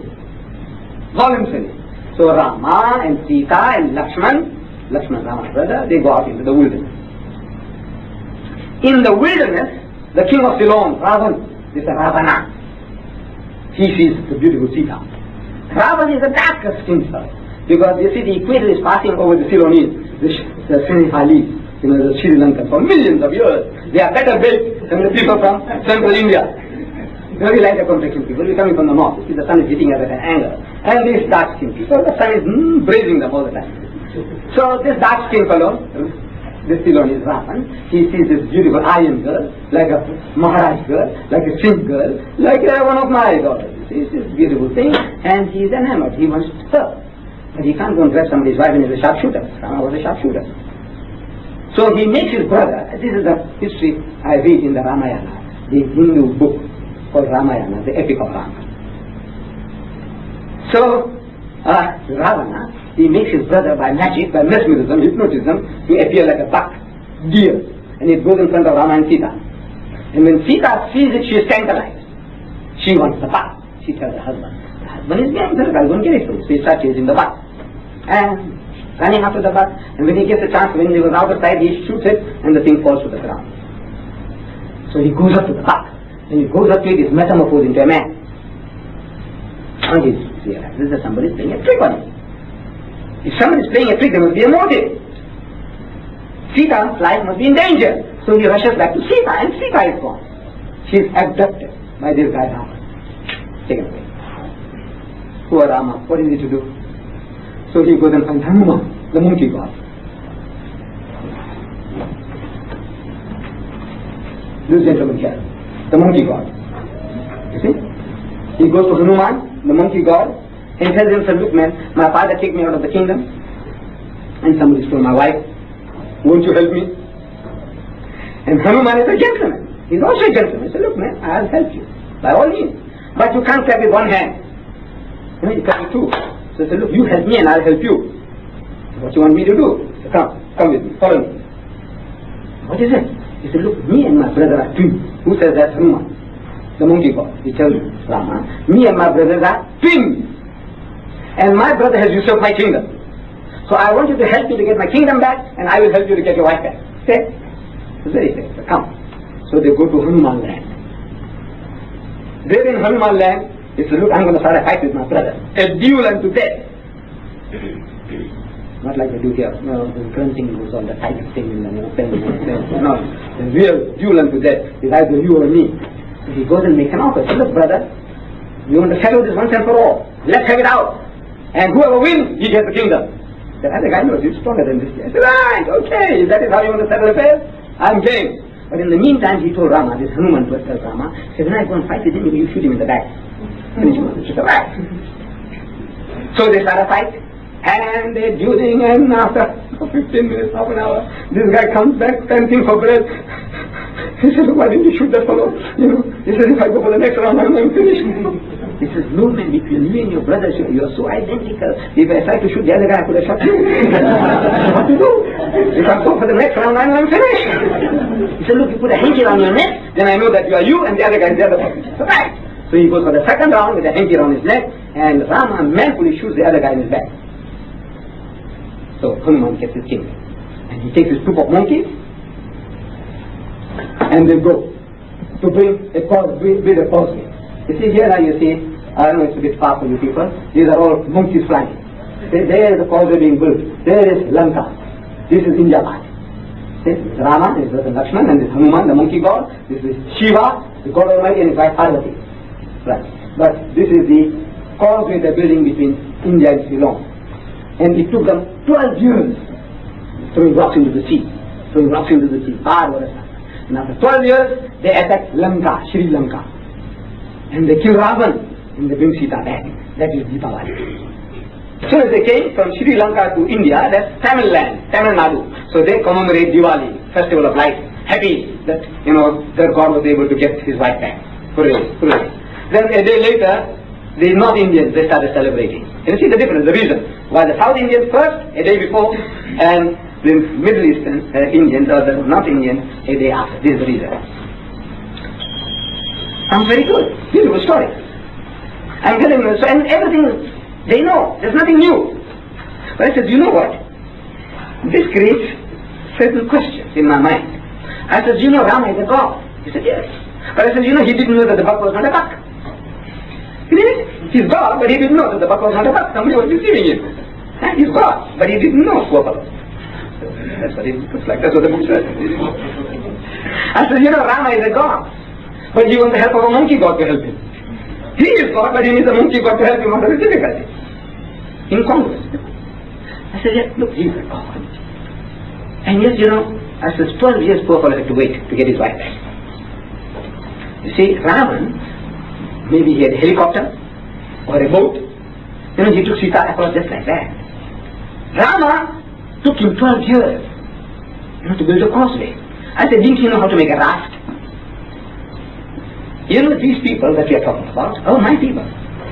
Voluntarily. So Rama and Sita and Lakshman, Rama's brother, they go out into the wilderness. In the wilderness, the king of Ceylon, Ravan, this is Ravana. He sees the beautiful Sita. Ravan is the darkest skinned fellow. Because you see, the equator is passing over the Ceylonese, the Senegalese, the Sri Lankans, for millions of years. They are better built than the people from central India. Very lighter complexion people, we're coming from the north. You see, the sun is hitting us at an angle. And these dark skinned people, the sun is brazing them all the time. So this dark skinned fellow, this Ceylonese Ravan, he sees this beautiful Aryan girl, like a Maharaj girl, like a Singh girl, like one of my daughters. He sees this beautiful thing, and he is enamored. He wants her. But he can't go and grab somebody's wife and he's a sharpshooter. Rama was a sharpshooter. So he makes his brother, this is the history I read in the Ramayana, the Hindu book called Ramayana, the epic of Rama. So, Ravana, he makes his brother by magic, by mesmerism, hypnotism, to appear like a buck, deer, and it goes in front of Rama and Sita. And when Sita sees it, she is tantalized. She wants the buck. She tells her husband, the husband is behind her, I'll go and get it for you. So he starts chasing the buck. And running after the buck, and when he gets a chance, when he was out of sight, he shoots it, and the thing falls to the ground. So he goes up to the buck, and he goes up to it, is metamorphosed into a man. And he realizes that somebody is playing a trick on him. If somebody is playing a trick, there must be a motive. Sita's life must be in danger. So he rushes back to Sita, and Sita is gone. She is abducted by this guy Rama. Taken away. Poor Rama, what is he to do? So he goes and finds Hanuman, the monkey god. This gentleman here, the monkey god. You see? He goes to Hanuman, the monkey god, and tells him, look man, my father kicked me out of the kingdom, and somebody stole my wife. Won't you help me? And Hanuman is a gentleman. He's also a gentleman. He said, look man, I'll help you, by all means. But you can't clap with one hand. You clap with two. So he said, look, you help me and I'll help you. What you want me to do? He said, come with me, follow me. What is it? He said, look, me and my brother are twins. Who says that? Hanuman, the monkey god. He tells Rama, me and my brothers are twins. And my brother has usurped my kingdom. So I want you to help me to get my kingdom back, and I will help you to get your wife back. Okay? It's very fair. So come. So they go to Hanuman land. There in Hanuman land, he said, look, I'm going to start a fight with my brother. A duel unto death. Not like they do here. No, the grunting goes on, the tiger thing, and no, the real duel unto death is either you or me. So he goes and makes an offer. He said, look brother, you want to settle this once and for all. Let's have it out. And whoever wins, he gets the kingdom. The other guy knows he's stronger than this guy. I said, right, okay, that is how you want to settle affairs? I'm game. But in the meantime, he told Rama, this Hanuman to tell Rama, he said, when I go and fight with him, you shoot him in the back. Finish him on the back. So they start a fight, and they're dueling, and after 15 minutes, half an hour, this guy comes back, panting for breath. He said, why didn't you shoot that fellow? He said, if I go for the next round, I'm finished. He says, no man, between you and your brother, you are so identical. If I tried to shoot the other guy, I could have shot you. What to do? If I go for the next round, I'm finished. He said, look, you put a hanky around your neck, then I know that you are you and the other guy is the other person. So right. So he goes for the second round with a hanky around his neck, and Rama manfully shoots the other guy in his back. So Hanuman gets his king. And he takes his troop of monkeys, and they go to build a causeway. You see here now, you see, I know it's a bit far for you people, these are all monkeys flying. There is the causeway being built. There is Lanka. This is India part. This is Rama, this is Lakshman, and this is Hanuman, the monkey god. This is Shiva, the god Almighty, and his wife Parvati. Right. But this is the causeway they're building between India and Ceylon. And it took them 12 years throwing rocks into the sea. And after 12 years, they attacked Lanka, Sri Lanka. And they kill Ravan, and they bring Sita back. That is Deepavali. As soon as they came from Sri Lanka to India, that's Tamil land, Tamil Nadu. So they commemorate Diwali, festival of light, happy that, their God was able to get his wife back. Hooray, hooray. Then a day later, the North Indians, they started celebrating. You see the difference, the reason. Why the South Indians first, a day before, and the Middle Eastern Indians, or the North Indians, a day after. This is the reason. I'm very good. Beautiful story. I'm telling you, so, and everything they know. There's nothing new. But I said, you know what? This creates certain questions in my mind. I said, you know Rama is a god? He said, yes. But I said, he didn't know that the buck was not a buck. He didn't. He's God, but he didn't know that the buck was not a buck. Somebody was deceiving him. He's God, but he didn't know, poor fellow. That's what it looks like. That's what the book says. I said, Rama is a god. But he wants the help of a monkey god to help him. He is God, but he needs a monkey god to help him under the difficulty. Incongruous. I said, yes, look, he is a god. And yes, I said, 12 years poor fellow had to wait to get his wife back. You see, Ravan, maybe he had a helicopter or a boat. He took Sita across just like that. Rama took him 12 years. to build a causeway. I said, didn't you know how to make a raft? You know, these people that we are talking about are my people.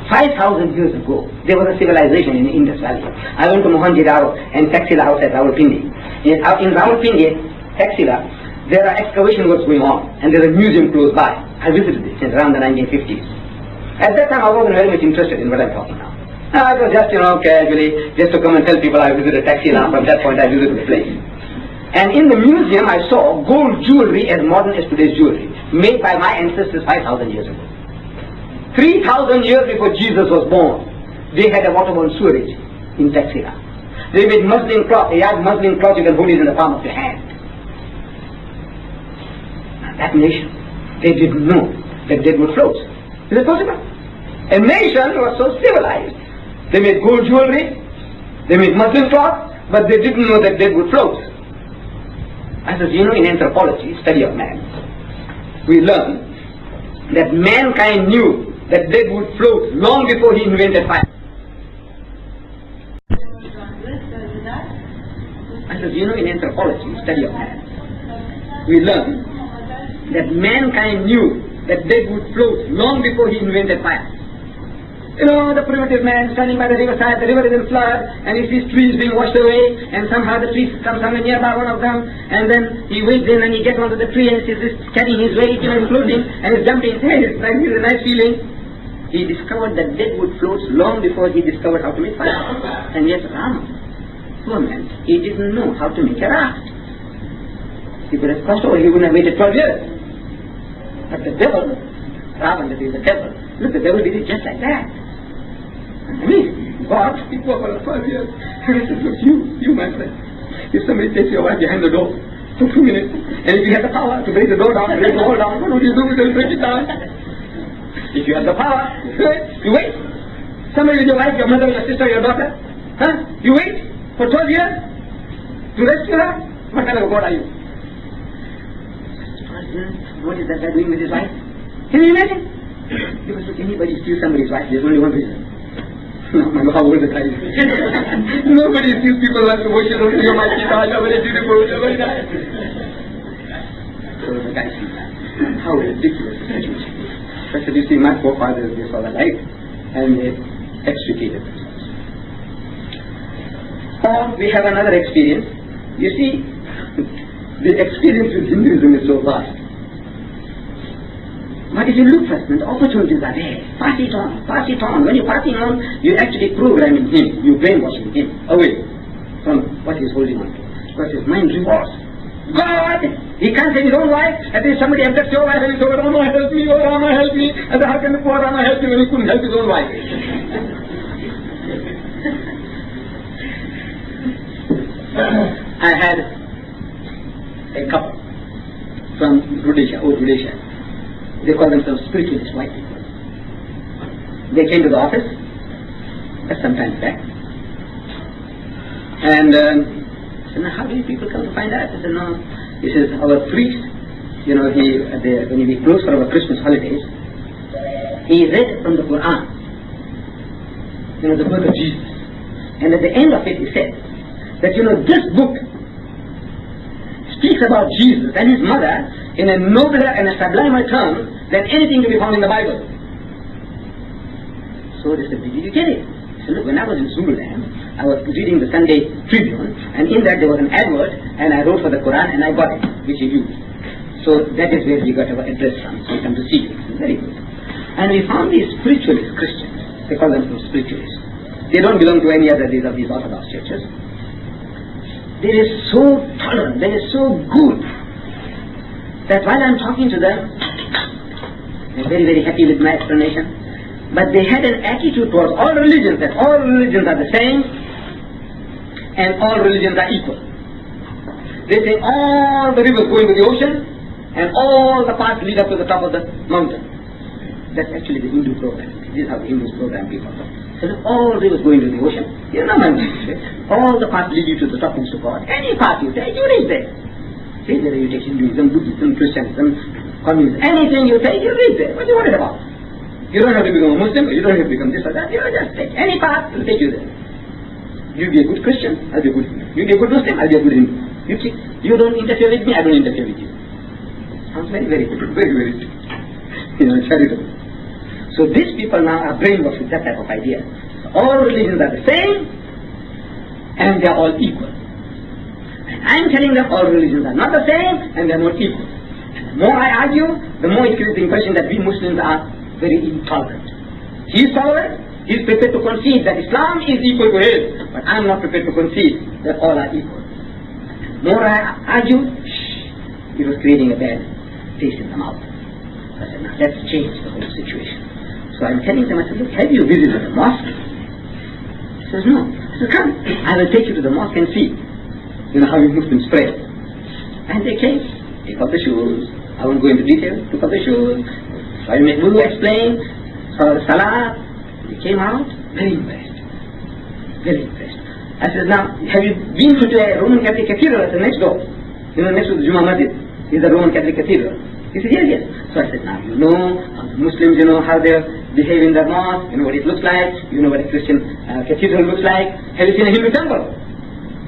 5,000 years ago, there was a civilization in the Indus Valley. I went to Mohenjo-daro and Taxila house at Rawalpindi. In Rawalpindi, Taxila, there are excavation works going on, and there's a museum close by. I visited this in around the 1950s. At that time, I wasn't very much interested in what I'm talking now. I was just, casually, just to come and tell people I visited Taxila. From that point, I visited the place. And in the museum, I saw gold jewelry as modern as today's jewelry, made by my ancestors 5,000 years ago. 3,000 years before Jesus was born, they had a waterborne sewerage in Taxila. They made muslin cloth, a yard muslin cloth you can hold it in the palm of your hand. That nation, they didn't know that dead would float. Is it possible? A nation was so civilized. They made gold jewelry, they made muslin cloth, but they didn't know that dead would float. As in anthropology, study of man, we learn that mankind knew that dead would float long before he invented fire. As in anthropology, study of man, we learn that mankind knew that dead would float long before he invented fire. The primitive man standing by the riverside, the river is in flood, and he sees trees being washed away, and somehow the trees come somewhere nearby one of them, and then he wades in and he gets onto the tree and sees this carrying his weight, and floating, and he's jumping. Hey, it's like, it's a nice feeling. He discovered that dead wood floats long before he discovered how to make fire. And yet Rama, poor man, he didn't know how to make a raft. He could have crossed over, he wouldn't have waited 12 years. But the devil, Ravan, that is the devil, look, the devil did it just like that. God, he spoke for 12 years. And I said, look, you my friend, if somebody takes your wife behind the door for 2 minutes, and if you have the power to break the door down, break the wall down, what would you do? You'll break it down. If you have the power, you wait. Somebody with your wife, your mother, your sister, your daughter, you wait for 12 years to rescue her? What kind of a God are you? What is that guy doing with his wife? Can you imagine? Because if anybody steals somebody's wife, there's only one reason. No matter how old the guy is. Nobody steals people's wives to worship them. You're my people, you're very beautiful, you're very nice. So the guy sees that. How ridiculous the situation is. But you see, my forefathers, they saw the light and they extricated themselves. Or we have another experience. You see, the experience with Hinduism is so vast. But if you look first, the opportunities are there. Pass it on, pass it on. When you're passing on, you're actually programming him, you're brainwashing him away from what he's holding on to. Because his mind revolves. God! He can't save his own wife, and then somebody abducts your wife and he says, oh Rama help me, oh Rama help me. And how can the poor Rama help you when he couldn't help his own wife? I had a couple from Rhodesia, old Rhodesia. They call themselves spiritualist white people. They came to the office some time back. And I said, now how do you people come to find out? I said, no, this is our priest. When we close for our Christmas holidays, he read from the Quran, the birth of Jesus. And at the end of it he said that, this book speaks about Jesus and his mother in a nobler and a sublimer term than anything to be found in the Bible. So they said, did you get it? So look, when I was in Zululand, I was reading the Sunday Tribune, and in that there was an advert, and I wrote for the Quran, and I got it, which he used. So that is where we got our address from. So we come to see you. It's very good. And we found these spiritualist Christians. They call themselves spiritualists. They don't belong to any other of these Orthodox churches. They are so tolerant, they are so good, that while I'm talking to them, they're very, very happy with my explanation. But they had an attitude towards all religions, that all religions are the same, and all religions are equal. They say all the rivers go into the ocean, and all the paths lead up to the top of the mountain. That's actually the Hindu program. This is how the Hindus program people. So all rivers go into the ocean. You know my message. All the paths lead you to the top of God. Any path you take, you reach there. See, whether you take Hinduism, Buddhism, Christianism, communism, anything you take, you reach there. What are you worried about? You don't have to become a Muslim, you don't have to become this or that. You just take any path, will take you there. You be a good Christian, I'll be a good Hindu. You be a good Muslim, I'll be a good Hindu. You don't interfere with me, I don't interfere with you. Sounds very, very good, very, very, charitable. So these people now are brainwashed with that type of idea. All religions are the same, and they are all equal. And I'm telling them all religions are not the same, and they are not equal. And the more I argue, the more it creates the impression that we Muslims are very intolerant. He's tolerant, he's prepared to concede that Islam is equal to his, but I'm not prepared to concede that all are equal. The more I argue, it was creating a bad taste in the mouth. So I said, now let's change the whole situation. So I'm telling them, I said, look, have you visited the mosque? He says, no. I said, come, I will take you to the mosque and see, how you Muslims pray. And they came, take off the shoes. I won't go into detail, took off the shoes, tried to make wudu, explain, saw the salah. They came out, very impressed. Very impressed. I said, now, have you been to a Roman Catholic cathedral at the next door? Next to the Juma Masjid is the Roman Catholic cathedral. He said, yes, yes. So I said, now, Muslims, how they behave in their mosque, what it looks like, what a Christian cathedral looks like. Have you seen a Hindu temple?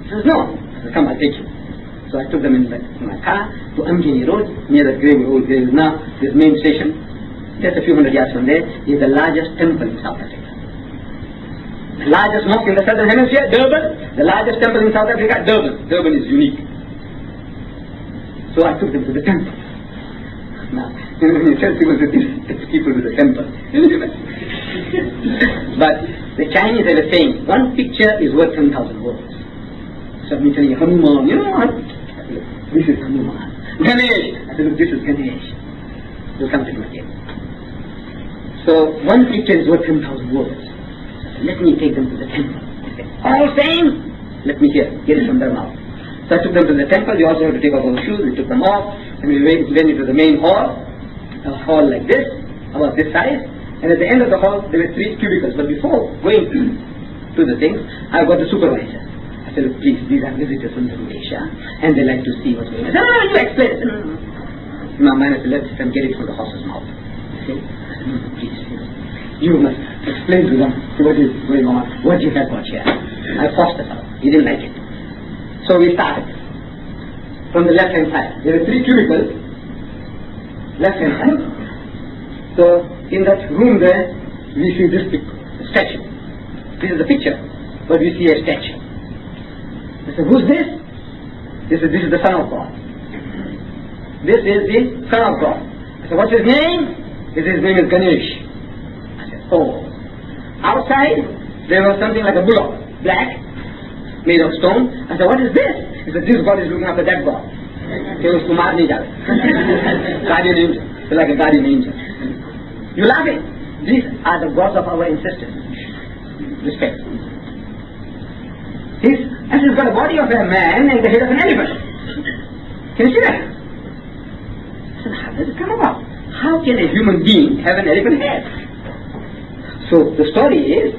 He says, no. I said, come, I'll take you. So I took them in my car to Amjini Road, near the old grave now, this main station, just a few hundred yards from there, is the largest temple in South Africa. The largest mosque in the southern hemisphere, Durban. The largest temple in South Africa, Durban. Durban is unique. So I took them to the temple. Now, when you tell people that it's people to the temple. But the Chinese have a saying, one picture is worth 10,000 words. So I'm telling you, Hanuman, this is Hanuman. Ganesh! I said, look, this is Ganesh. We'll come to him again. So one picture is worth 10,000 words. So I said, let me take them to the temple. They said, all same? Let me hear it from their mouth. So I took them to the temple. We also had to take off our shoes. We took them off, and we went into the main hall, a hall like this, about this size. And at the end of the hall, there were 3 cubicles. But before going to the things, I got the supervisor. I said, look, please, these are visitors from Asia, and they like to see what's going on. I said, no, you explain. No, man, I said, let's get it from the horse's mouth. Okay? I said, no, please, you must explain to them what is going on, what you have got here. I forced it out. He didn't like it. So we started from the left-hand side. There are 3 cubicles, left-hand side. So in that room there, we see this statue. This is the picture, but we see a statue. I said, who's this? He said, this is the Son of God. This is the Son of God. I said, what's his name? He said, his name is Ganesh. I said, oh. Outside, there was something like a bullock, black, made of stone. I said, what is this? He said, this God is looking after that God. He was Kumar Nijal. Guardian angel. He's like a guardian angel. You laughing? These are the gods of our ancestors. Respect. He's got the body of a man and the head of an elephant. Can you see that? I said, how does it come about? How can a human being have an elephant head? So the story is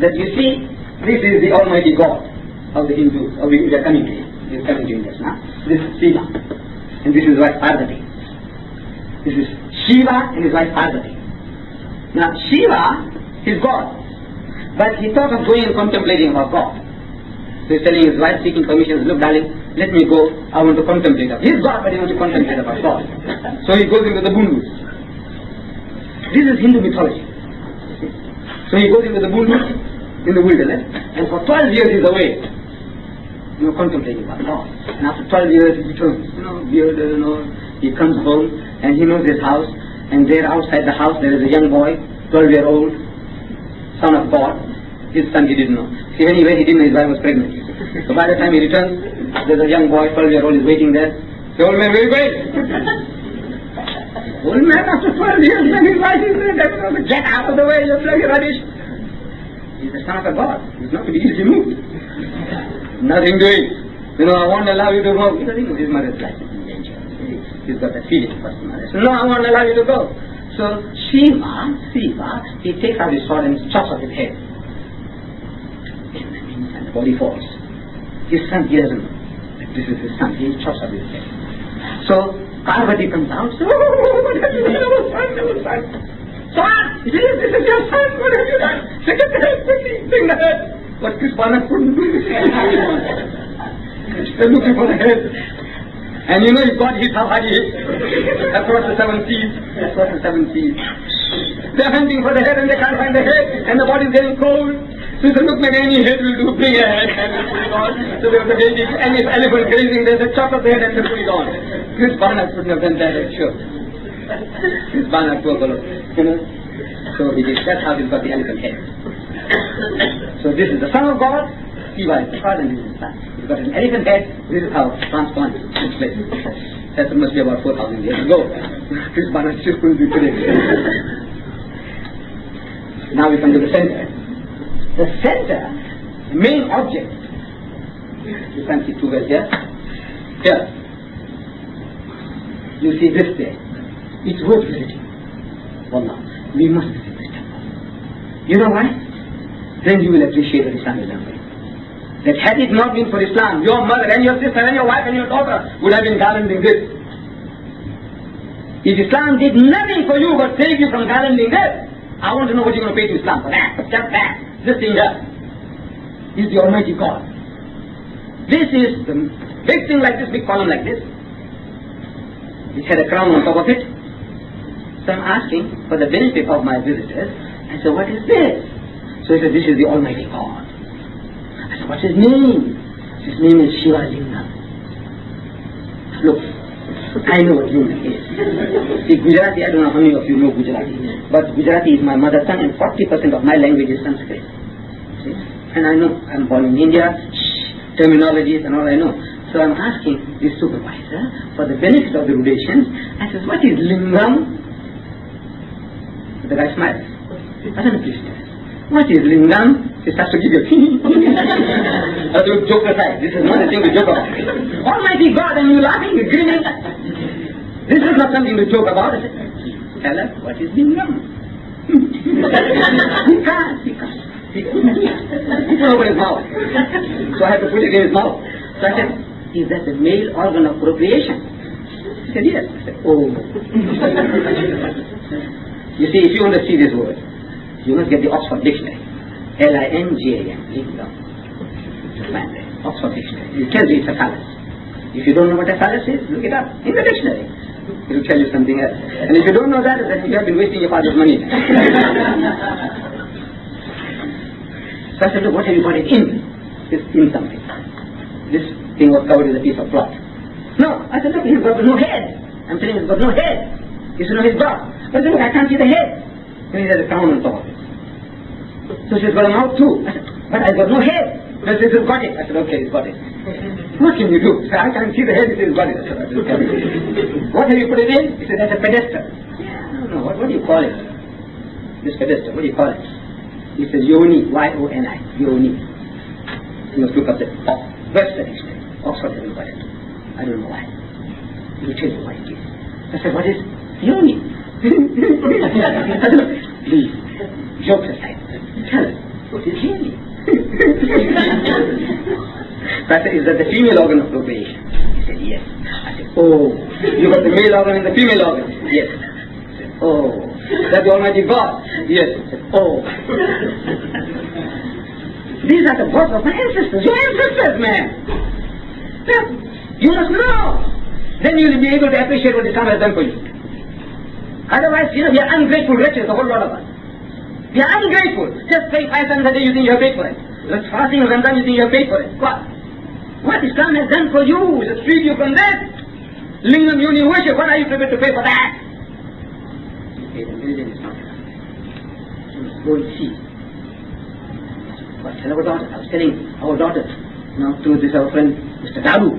that you see, this is the Almighty God of the Hindus, of the coming to India now. This is Shiva, and this is wife Parvati. This is Shiva and his wife Parvati. Now Shiva is God, but he thought of going and contemplating about God. So he's telling his wife, seeking permission, look darling, let me go, I want to contemplate. He's God, but he wants to contemplate about God. So he goes into the Bundus. This is Hindu mythology. So he goes into the Bundus, in the wilderness, and for 12 years he's away, contemplating about God. And after 12 years he returns, bearded, he comes home, and he knows his house, and there outside the house there is a young boy, 12-year-old, son of God. His son he didn't know. See, anyway, he didn't know his wife was pregnant. So by the time he returns, there's a young boy, 12-year-old, is waiting there. The old man, where are you going? Old man, after 12 years, when his wife is there, get out of the way, you're bloody rubbish. He's the son of a God. He's not to be easily moved. Nothing doing. I won't allow you to go. His mother's like in danger. He's got that feeling for his mother. So, no, I won't allow you to go. So Shiva, he takes out his sword and chops off his head. And the body falls. His son, he doesn't know that this is his son. He chops off his head. So Parvati comes out. So, what have you done? Our son. Son, this is your son. What have you done? Take the head, quickly. Bring the head. But Krishna couldn't do this. They're looking for the head. And you know if God hits, how hard he hits. Across the 7 seas. Across the 7 seas. They're hunting for the head and they can't find the head. And the body's getting cold. So he said, look, maybe any head will do, bring a head. And so there was a baby, and if elephant grazing, there's a chop of the head and they put it on. This Bayan couldn't have done that, I'm sure. This Bayan, poor fellow. You know? So he did. That's how he got the elephant head. So this is the Son of God, Shiva is the Father, and this is the Son. He's got an elephant head. This is how transplant takes place. That must be about 4,000 years ago. This Bayan still couldn't be predicted. Now we come to the center. The center, the main object, you can see too well here. Here, you see this there. It's worth visiting. Wallah, we must visit this temple. You know why? Then you will appreciate what Islam is doing. That had it not been for Islam, your mother and your sister and your wife and your daughter would have been garlanding this. If Islam did nothing for you but save you from garlanding this, I want to know what you're going to pay to Islam for that, just that. This thing here is the Almighty God. This is the big thing like this, big column like this. It had a crown on top of it. So I'm asking for the benefit of my visitors. I said, what is this? So he said, this is the Almighty God. I said, what's his name? His name is Shiva Lingam. Look, I know what Lingam is. See, Gujarati, I don't know how many of you know Gujarati. But Gujarati is my mother tongue and 40% of my language is Sanskrit. See? And I know, I'm born in India, terminologies and all I know. So I'm asking the supervisor for the benefit of the Rhodesians. I said, what is Lingam? The guy smiles. I said, please tell us. What is Lingam? He starts to give you a joke aside. This is not a thing to joke about. Almighty God, and you laughing, you're grinning. This is not something to joke about. I said, tell us what is Lingam. He can't. He put over his mouth. So I had to put it in his mouth. So I said, is that the male organ of procreation? He said, yes. I said, oh. You see, if you want to see this word, you must get the Oxford Dictionary. L-I-N-G-A-M. Lingam. Oxford Dictionary. It tells you it's a phallus. If you don't know what a phallus is, look it up in the dictionary. It will tell you something else. And if you don't know that, then you have been wasting your father's money. So I said, look, what have you got it in? It's in something. This thing was covered with a piece of cloth. No, I said, look, he's got no head. I'm telling you, he's got no head. You should know his God. But I said, look, I can't see the head. And he has a crown on top of it. So she's got a mouth too. I said, but I've got no head. But he says, got it. I said, okay, he's got it. What can you do? He said, I can't see the head. He says, got it. I said, what have you put it in? He said, that's a pedestal. I don't know, what do you call it? This pedestal, what do you call it? He says, Yoni, Y-O-N-I, Yoni. You must look up the Webster Dictionary. Oxford hasn't got it. I don't know why. He will tell you what it is. I said, what is Yoni? I said, please, jokes aside, tell us, what is Yoni? I said, is that the female organ of procreation? He said, yes. I said, oh, you got the male organ and the female organ? Yes. I said, oh, that's the Almighty God? Yes. I said, oh. These are the words of my ancestors, your ancestors, man. You must know. Then you will be able to appreciate what Islam has done for you. Otherwise, we are ungrateful wretches, the whole lot of us. We are ungrateful. Just pay 5 cents a day, you think you have paid for it. Just fasting of Ramadan, you think you have paid for it. What Islam has done for you is to free you from that. Lingam Yoni worship, what are you prepared to pay for that? Okay, the religion is not enough. You must go and see. But tell our daughter, I was telling our daughter, now to this our friend, Mr. Dabu,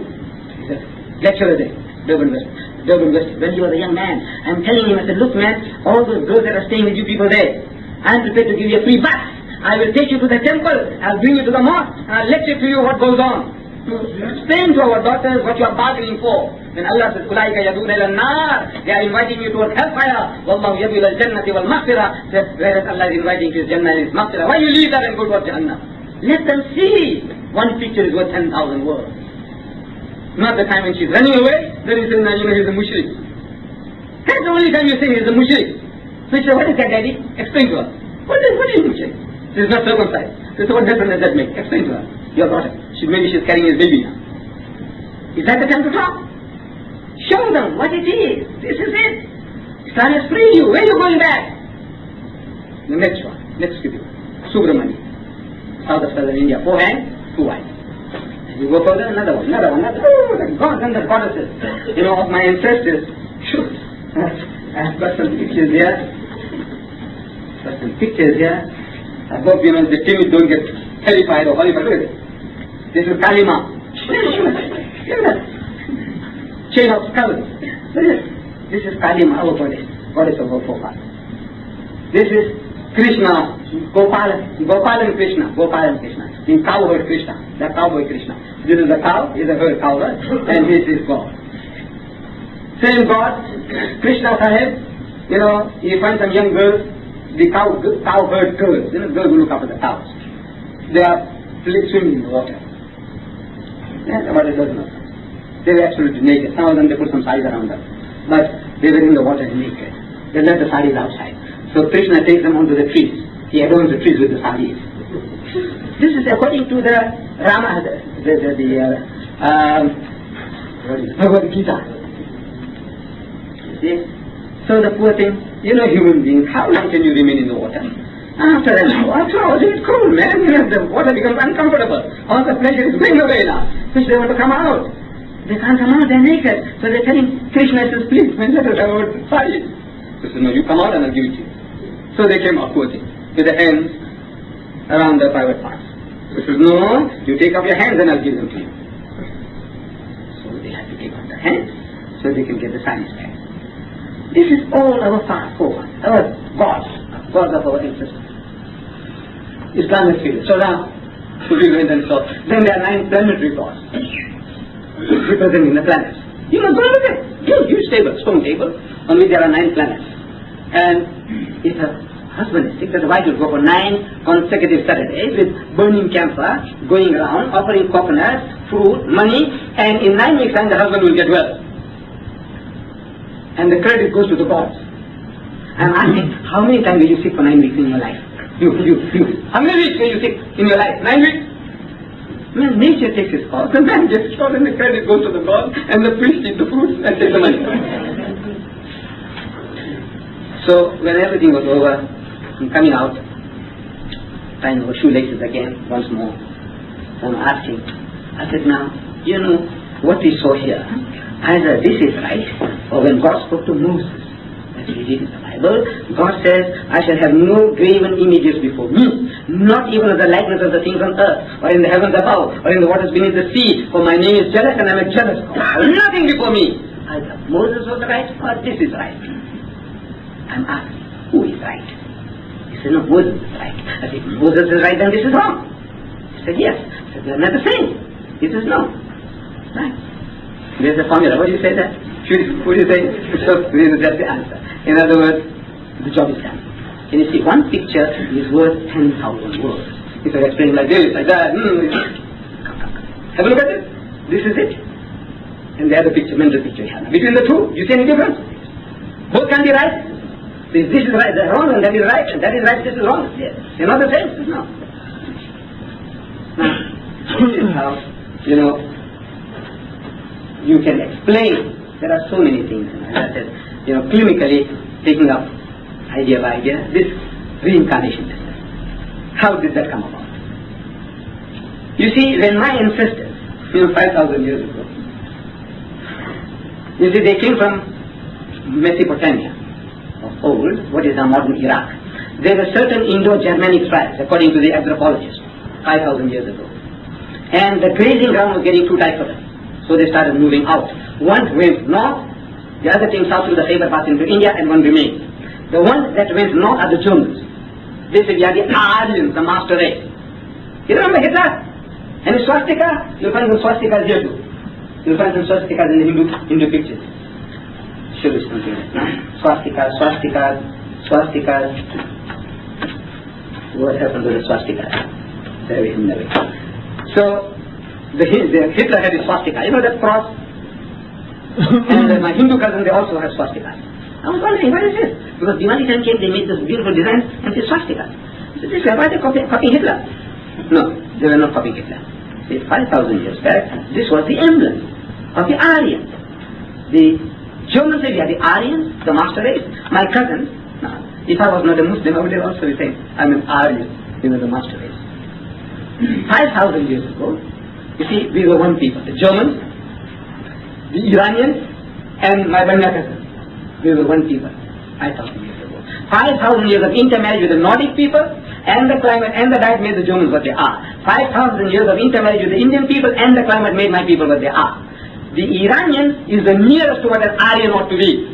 he's a lecturer there, Durban West. When he was a young man, I'm telling him, I said, look man, all those girls that are staying with you people there, I'm prepared to give you a free bus. I will take you to the temple, I'll bring you to the mosque, and I'll lecture to you what goes on. Explain to our daughters what you are bargaining for. When Allah says, Ulaika yaduna ila nar, they are inviting you towards hellfire. Wallahu yadu ila jannati wal maghfirah. Whereas Allah is inviting to his Jannah and his maghfirah. Why you leave that and go towards Jannah? Let them see. One picture is worth 10,000 words. Not the time when she's running away, then you say, no, you know, he's a mushrik. That's the only time you say he's a mushrik. So she said, what is that, Daddy? Explain to her. What is mushrik? She's not circumcised. So what difference does that make? Explain to her. Your daughter. Maybe she's carrying his baby now. Is that the time to talk? Show them what it is. This is it. Islam has freed you. Where are you going back? The next one. Next video. Subramani. South of southern India. 4 hands, 2 eyes. And you go further, another one, another one, another one. Oh, the gods and the goddesses. You know, of my ancestors. Shoot. I've got some pictures here. I hope, you know, the timid don't get terrified or horrified. Look at this. This is Kalima. Look at that. Chain of skulls. Look at this. This is Kalima, our goddess of our forefathers. This is Krishna, Gopalan Krishna, the cowherd Krishna, the cowboy Krishna. This is the cow, he is a herd cowherd, and this is God. Same God, Krishna Sahib, you know, he finds some young girls, the cowherd girls, you know, girls who look after the cows. They are swimming in the water. That's about a dozen of them. They were absolutely naked. Some of them, they put some saris around them. But they were in the water naked. They left the saris outside. So Krishna takes them onto the trees. He adorns the trees with the saris. This is according to the Rama, Bhagavad Gita. See? So the poor thing, you know, human beings, how long can you remain in the water? After an hour, 2 hours, it's cold, man. You know, the water becomes uncomfortable. All the pleasure is going away now. Which they want to come out. They can't come out, they're naked. So they're telling Krishna, says, please, let us have our saris. He says, no, you come out and I'll give it to you. So they came out, poor thing, with the hands around their private parts. He says, no, you take off your hands and I'll give them to you. So they have to take off their hands so they can get the saris back. This is all our forefathers, our gods of our ancestors. Islam is freedom. So now, we went and saw. Then there are 9 planetary gods representing the planets. You must go look at it. Huge table, stone table, on which there are 9 planets. And if a husband is sick, the wife will go for 9 consecutive Saturdays with burning camphor, going around, offering coconuts, fruit, money, and in 9 weeks' time the husband will get well. And the credit goes to the gods. I'm asking, how many times will you sick for 9 weeks in your life? You. How many weeks will you sick in your life? 9 weeks? Well, nature takes its course, and man gets shot, and the credit goes to the gods, and the priest eats the fruits and takes the money. So, when everything was over, I'm coming out, tying our shoelaces again, once more. I'm asking, I said, now, you know, what we saw here, either this is right, or when God spoke to Moses, as we read in the Bible, God says, I shall have no graven images before me, not even of the likeness of the things on earth, or in the heavens above, or in the waters beneath the sea, for my name is jealous and I am a jealous God. Nothing before me. Either Moses was right, or this is right. I'm asking, who is right? He said, no, Moses is right. I said, Moses is right, then this is wrong. He said, yes. I said, they're not the same. He says, no. Right. There's a formula. What do you say that? What do you say? So, that's the answer. In other words, the job is done. Can you see, one picture is worth 10,000 words. If I explain like this, like that, have a look at this. This is it. And the other picture, mental picture you have. Between the two, you see any difference? Both can be right. This is right, that's wrong, and that is right, and that is right, this is wrong. Yes. They're not the same. No. Now, this is how, you know, you can explain. There are so many things. As I said, you know, clinically taking up idea by idea, this reincarnation business. How did that come about? You see, when my ancestors, 5,000 years ago, you see, they came from Mesopotamia of old, what is now modern Iraq. There were certain Indo-Germanic tribes, according to the anthropologists, 5,000 years ago. And the grazing ground was getting too tight for them. So they started moving out. One went north, the other came south through the Khyber Pass into India, and one remained. The ones that went north are the Germans. They said, we are the Aryans, the master race. You remember Hitler? And the swastika? You'll find some swastikas here too. You'll find some swastikas in the Hindu pictures. Show you something like that. Swastikas. What happened to the swastikas? There we have it. So, the Hitler had a swastika. You know that cross? And my Hindu cousin, they also have swastikas. I was wondering, what is this? Because Diwali time came, they made this beautiful designs and they swastikas. So this why they copying Hitler? No, they were not copying Hitler. 5,000 years back, this was the emblem. of the Aryans. The Germans say we are the Aryans, the master race. My cousins, if I was not a Muslim, I would have also be saying, I'm an Aryan, the master race. 5,000 years ago, you see, we were one people. The Germans, the Iranians, and my Bangla cousins. We were one people 5,000 years ago. 5,000 years of intermarriage with the Nordic people, and the climate and the diet made the Germans what they are. 5,000 years of intermarriage with the Indian people, and the climate made my people what they are. The Iranian is the nearest to what an Aryan ought to be.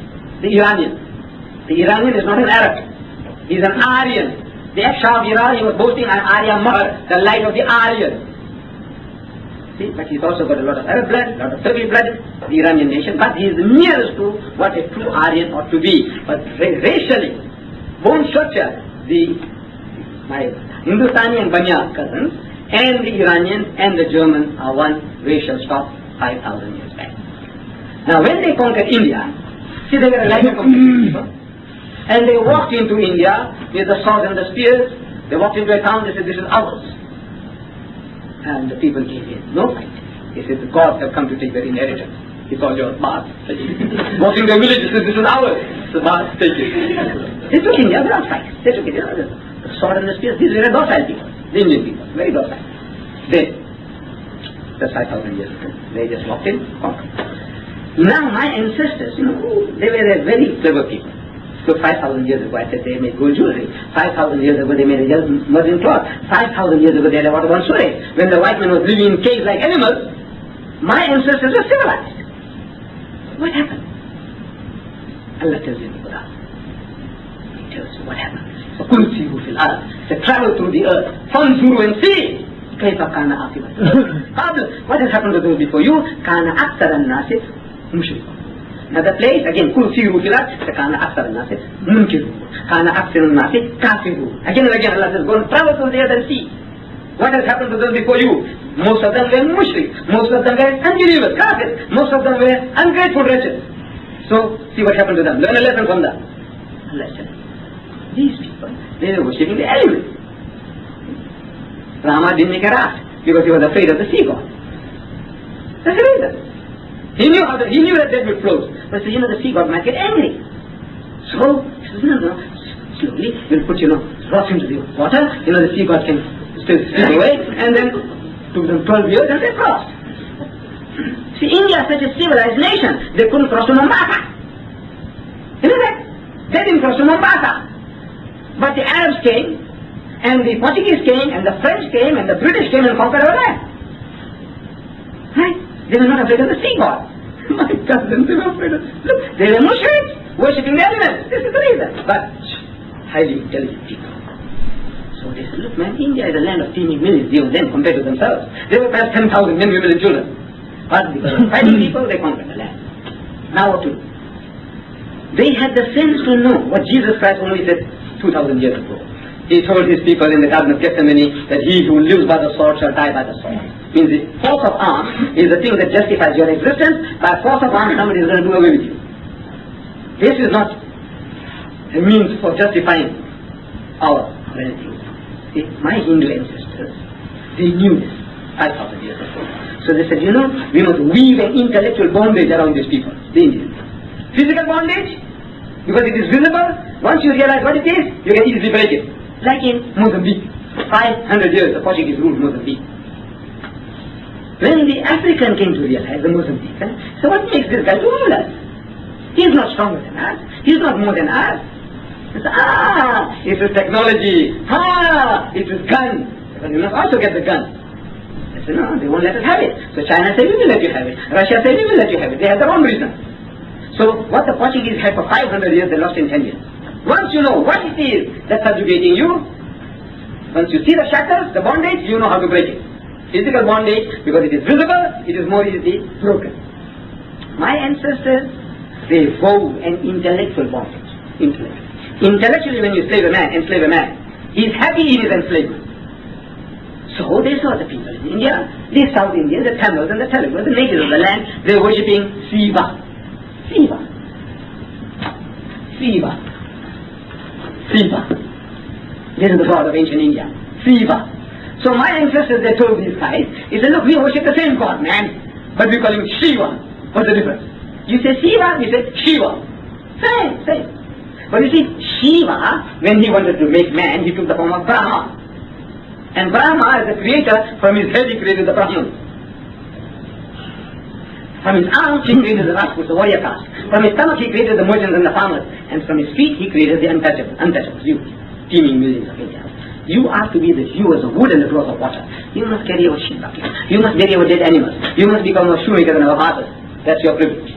The Iranian. The Iranian is not an Arab. He is an Aryan. The Shah of Iran, he was boasting an Arya Mahar, the light of the Aryan. See, but he's also got a lot of Arab blood, a lot of Turkish blood, the Iranian nation, but he is nearest to what a true Aryan ought to be. But racially, bone structure, my Hindustani and Bayan cousins, and the Iranians and the Germans are one racial stock 5,000 years back. Now when they conquered India, see, they were a lighter community people, and they walked into India with the swords and the spears. They walked into a town, they said, this is ours. And the people gave in, no fight. He said, the gods have come to take their inheritance. It's all yours, Baaz, take it. Walked into a village, he said, this is ours. So Baaz, take it. They took India without fight. They took it, the sword and the spears. These were docile people, the Indian people, very docile. That's 5,000 years ago. They just walked in, conquered. Now my ancestors, they were a very clever people. So 5,000 years ago, I said they made gold jewelry. 5,000 years ago, they made a muslin cloth. 5,000 years ago, they had a water one surah. When the white man was living in caves like animals, my ancestors were civilized. What happened? Allah tells you in the Quran. He tells you what happened. So kulsiru fil ard. So travel through the earth. Fanzuru and see. Kaifa kana aqibat. What has happened to those before you? Kana aktaran nasi mushrikun. Another place, again, kulsiru fil ard. So kana aktaran nasi munkiru. Kana aktaran nasi kafiru. Again and again Allah says, go and travel through the earth and see. What has happened to those before you? Most of them were mushrik. Most of them were unbelievers, kafirs. Most of them were ungrateful wretches. So, see what happened to them. Learn a lesson from that. Allah said, these people, they were worshipping the elements. Rama didn't make a raft because he was afraid of the sea god. That's the reason. He knew that they would float. But so, the sea god might get angry. So, he says, no, slowly, we'll put, rocks into the water. The sea god can still slip away, and then took them 12 years and they crossed. See, India is such a civilized nation, they couldn't cross to Mombasa. You know that? They didn't cross to Mombasa. But the Arabs came, and the Portuguese came, and the French came, and the British came and conquered our land. Right? They were not afraid of the sea god. My cousins, they were afraid of... Look, they were mushriks, worshipping the elements. This is the reason. But highly intelligent people. So they said, look man, India is a land of teeming millions, even then compared to themselves. They were perhaps 10,000 men, women and children. But because of fighting people, they conquered the land. Now what to do? They had the sense to know what Jesus Christ only said 2,000 years ago. He told his people in the Garden of Gethsemane that he who lives by the sword shall die by the sword. Means the force of arms is the thing that justifies your existence. By force of arms, somebody is going to do away with you. This is not a means for justifying our anything. See, my Hindu ancestors, they knew this 5,000 years ago. So they said, we must weave an intellectual bondage around these people, the Indians. Physical bondage, because it is visible. Once you realize what it is, you can easily break it. Like in Mozambique, 500 years the Portuguese ruled Mozambique. When the African came to realize, the Mozambican, so what makes this guy to rule us? He's not stronger than us. He's not more than us. It is technology. It is gun. But you must also get the gun. They said, no, they won't let us have it. So China said, we will let you have it. Russia said, we will let you have it. They had their own reason. So what the Portuguese had for 500 years, they lost in 10 years. Once you know what it is that's subjugating you, once you see the shackles, the bondage, you know how to break it. Physical bondage, because it is visible, it is more easily broken. My ancestors, they wove an intellectual bondage. Intellectually, when you enslave a man, he is happy in his enslavement. So they saw the people in India, the South Indians, the Tamils and the Telugus, the natives of the land, they were worshipping Shiva. Shiva. This is the god of ancient India. Shiva. So my ancestors, they told these guys, he said, look, we worship the same god, man. But we call him Shiva. What's the difference? You say Shiva, we say Shiva. Same. But you see, Shiva, when he wanted to make man, he took the form of Brahma. And Brahma, as the creator, from his head he created the Brahman. From his arms he created the Rajputs, the warrior caste. From his stomach he created the merchants and the farmers. And from his feet he created the untouchables, you, teeming millions of India. You are to be the hewers of wood and the growers of water. You must carry our sheep bucket. You must bury our dead animals. You must become a shoemaker and our fathers. That's your privilege.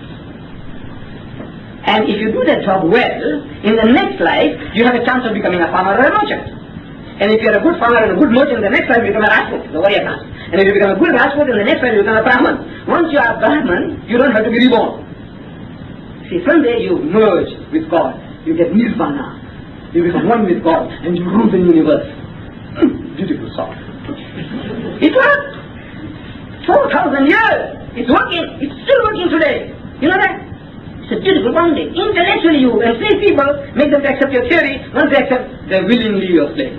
And if you do that job well, in the next life, you have a chance of becoming a farmer or a merchant. And if you are a good farmer and a good merchant, in the next life you become a Rajput, the warrior caste. And if you become a good Rajput, in the next life you become a Brahman. Once you are Brahman, you don't have to be reborn. See, from there you merge with God. You get nirvana. You become one with God and you rule the universe. Beautiful song. It worked. 4,000 years. It's working. It's still working today. You know that? It's a beautiful bonding. Intellectually you enslave people, make them to accept your theory. Once they accept, they're willingly your slaves.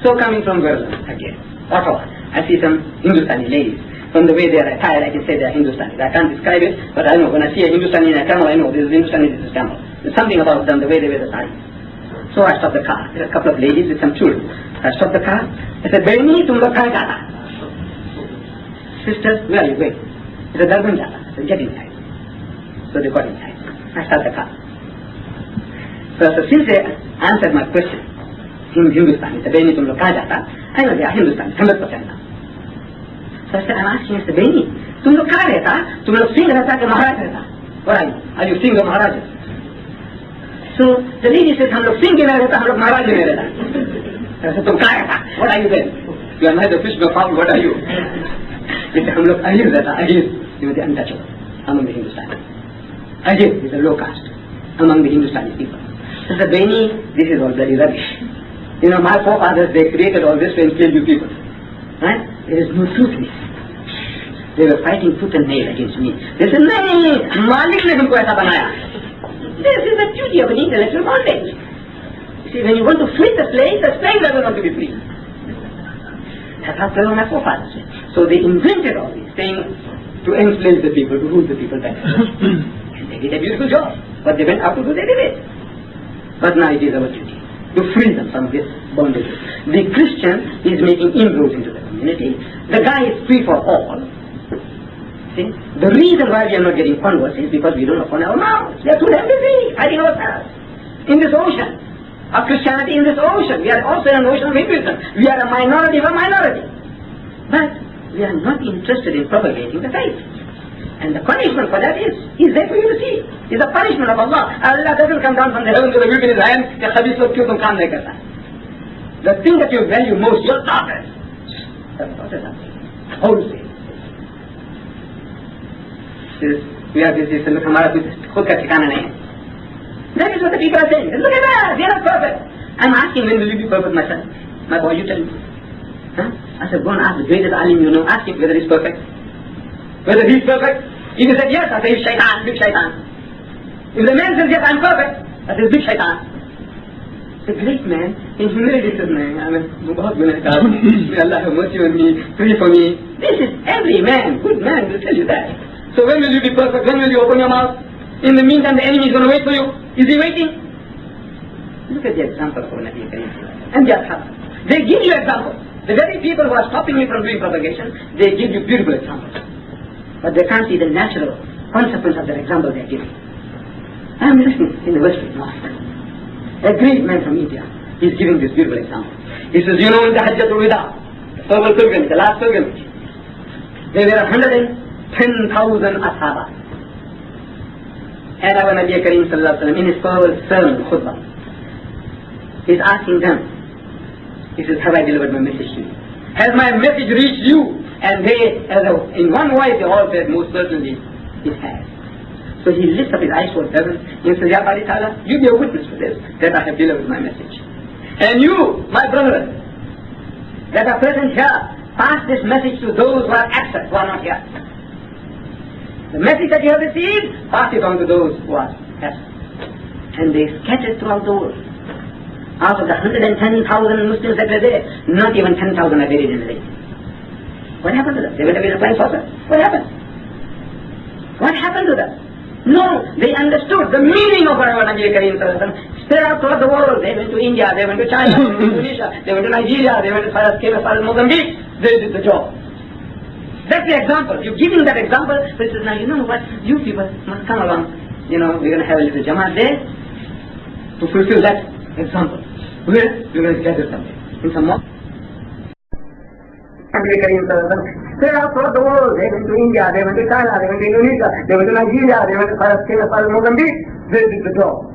So coming from Bangla again, Ottawa, I see some Hindustani ladies. From the way they are attired, I can say they are Hindustani. I can't describe it, but I know when I see a Hindustani in a camel, I know this is Hindustani, this is camel. There's something about them, the way they wear the sari. So I stopped the car. There are a couple of ladies with some children. I stopped the car. I said, Bayani, tum log kahan jata? Sisters, where are you going? I said, Darban jata. I said, get inside. So they got inside. I started the car. So since they answered my question in Hindustani, the Bayani, tum log kahan jata? I know they are Hindustani, 100% now. So I said, I'm asking Mr. Bayani, tum log kahan rehta? Tum log Singh rehta ke Maharaj rehta? What are you? Are you Singh or Maharaj? So the lady says, हम लोग सिंह में रहता, हम लोग महाराज में रहता. I said, तुम कहाँ रहता? What are you then? You are neither fish nor fowl. What are you? He said, हम लोग अहीर रहता. Ahir, you are the untouchable among the Hindustani. Ahir is a low caste among the Hindustani people. So the Beni, this is all very rubbish. You know, my forefathers, they created all this to enslave you people. Right? There is no truth in it. They were fighting tooth and nail against me. They said, नहीं, मालिक ने हमको ऐसा बनाया. This is the duty of an intellectual bondage. You see, when you want to free the slave doesn't want to be free. That's how my forefathers did. So they invented all these things to enslave the people, to rule the people better. And they did a beautiful job. But they went out to do, they did it. But now it is our duty to free them from this bondage. The Christian is making inroads into the community. The guy is free for all. See? The reason why we are not getting converts is because we don't open our mouths. We are too damn busy fighting ourselves in this ocean of Christianity, in this ocean. We are also in an ocean of Hinduism. We are a minority of a minority. But we are not interested in propagating the faith. And the punishment for that is there for you to see. It's a punishment of Allah. Allah doesn't come down from the heaven to the in his hand. The thing that you value most, your daughters. That's not something. Wholesale. We are busy, look, हमारा कुछ खुद का ठिकाना नहीं है. That is what the people are saying. Look at that, they are not perfect. I'm asking, when will you be perfect, my son? My boy, you tell me. Huh? I said, go and ask the greatest alim you know, ask him whether he's perfect. Whether he's perfect. If he said yes, I say he's shaitan, big shaitan. If the man says yes, I'm perfect, I say big shaitan. The great man, in humility says, I'm a बहुत गुनहगार. May Allah have mercy on me, pray for me. This is every man, good man will tell you that. So when will you be perfect? When will you open your mouth? In the meantime, the enemy is going to wait for you. Is he waiting? Look at the example of Nabi Karim. And they give you examples. The very people who are stopping you from doing propagation, they give you beautiful examples. But they can't see the natural consequence of their example they are giving. I am listening in the Western Mosque. A great man from India is giving this beautiful example. He says, you know, in the Hajjatul Wida, the farewell pilgrimage, the last pilgrimage, there were 110,000 ashaba. And our Nabi Karim sallallahu alaihi wasallam, in his farewell sermon, khutbah, is asking them, he says, have I delivered my message to you? Has my message reached you? And they, in one voice, they all said, most certainly, it has. So he lifts up his eyes towards heaven and says, Ya Bari Ta'ala, you be a witness to this, that I have delivered my message. And you, my brethren, that are present here, pass this message to those who are absent, who are not here. The message that you have received, pass it on to those who are absent. And they scattered throughout the world. Out of the 110,000 Muslims that were there, not even 10,000 are buried in the lake. What happened to them? They went away to flying saucer. What happened? What happened to them? No, they understood the meaning of whatever Nabi Kareem spread out throughout the world. They went to India, they went to China, they went to Indonesia, they went to Nigeria, they went came as far as Mozambique. They did the job. That's the example. You're giving that example, but it says, now you know what, you people must come along. You know, we're going to have a little Jamaat there to fulfill that example. We're going to gather something in some mosque. Nabi Kareem spread out throughout the world. They went to India, they went to China, they went to Indonesia, they went to Nigeria, they went came as far as Mozambique. They did the job.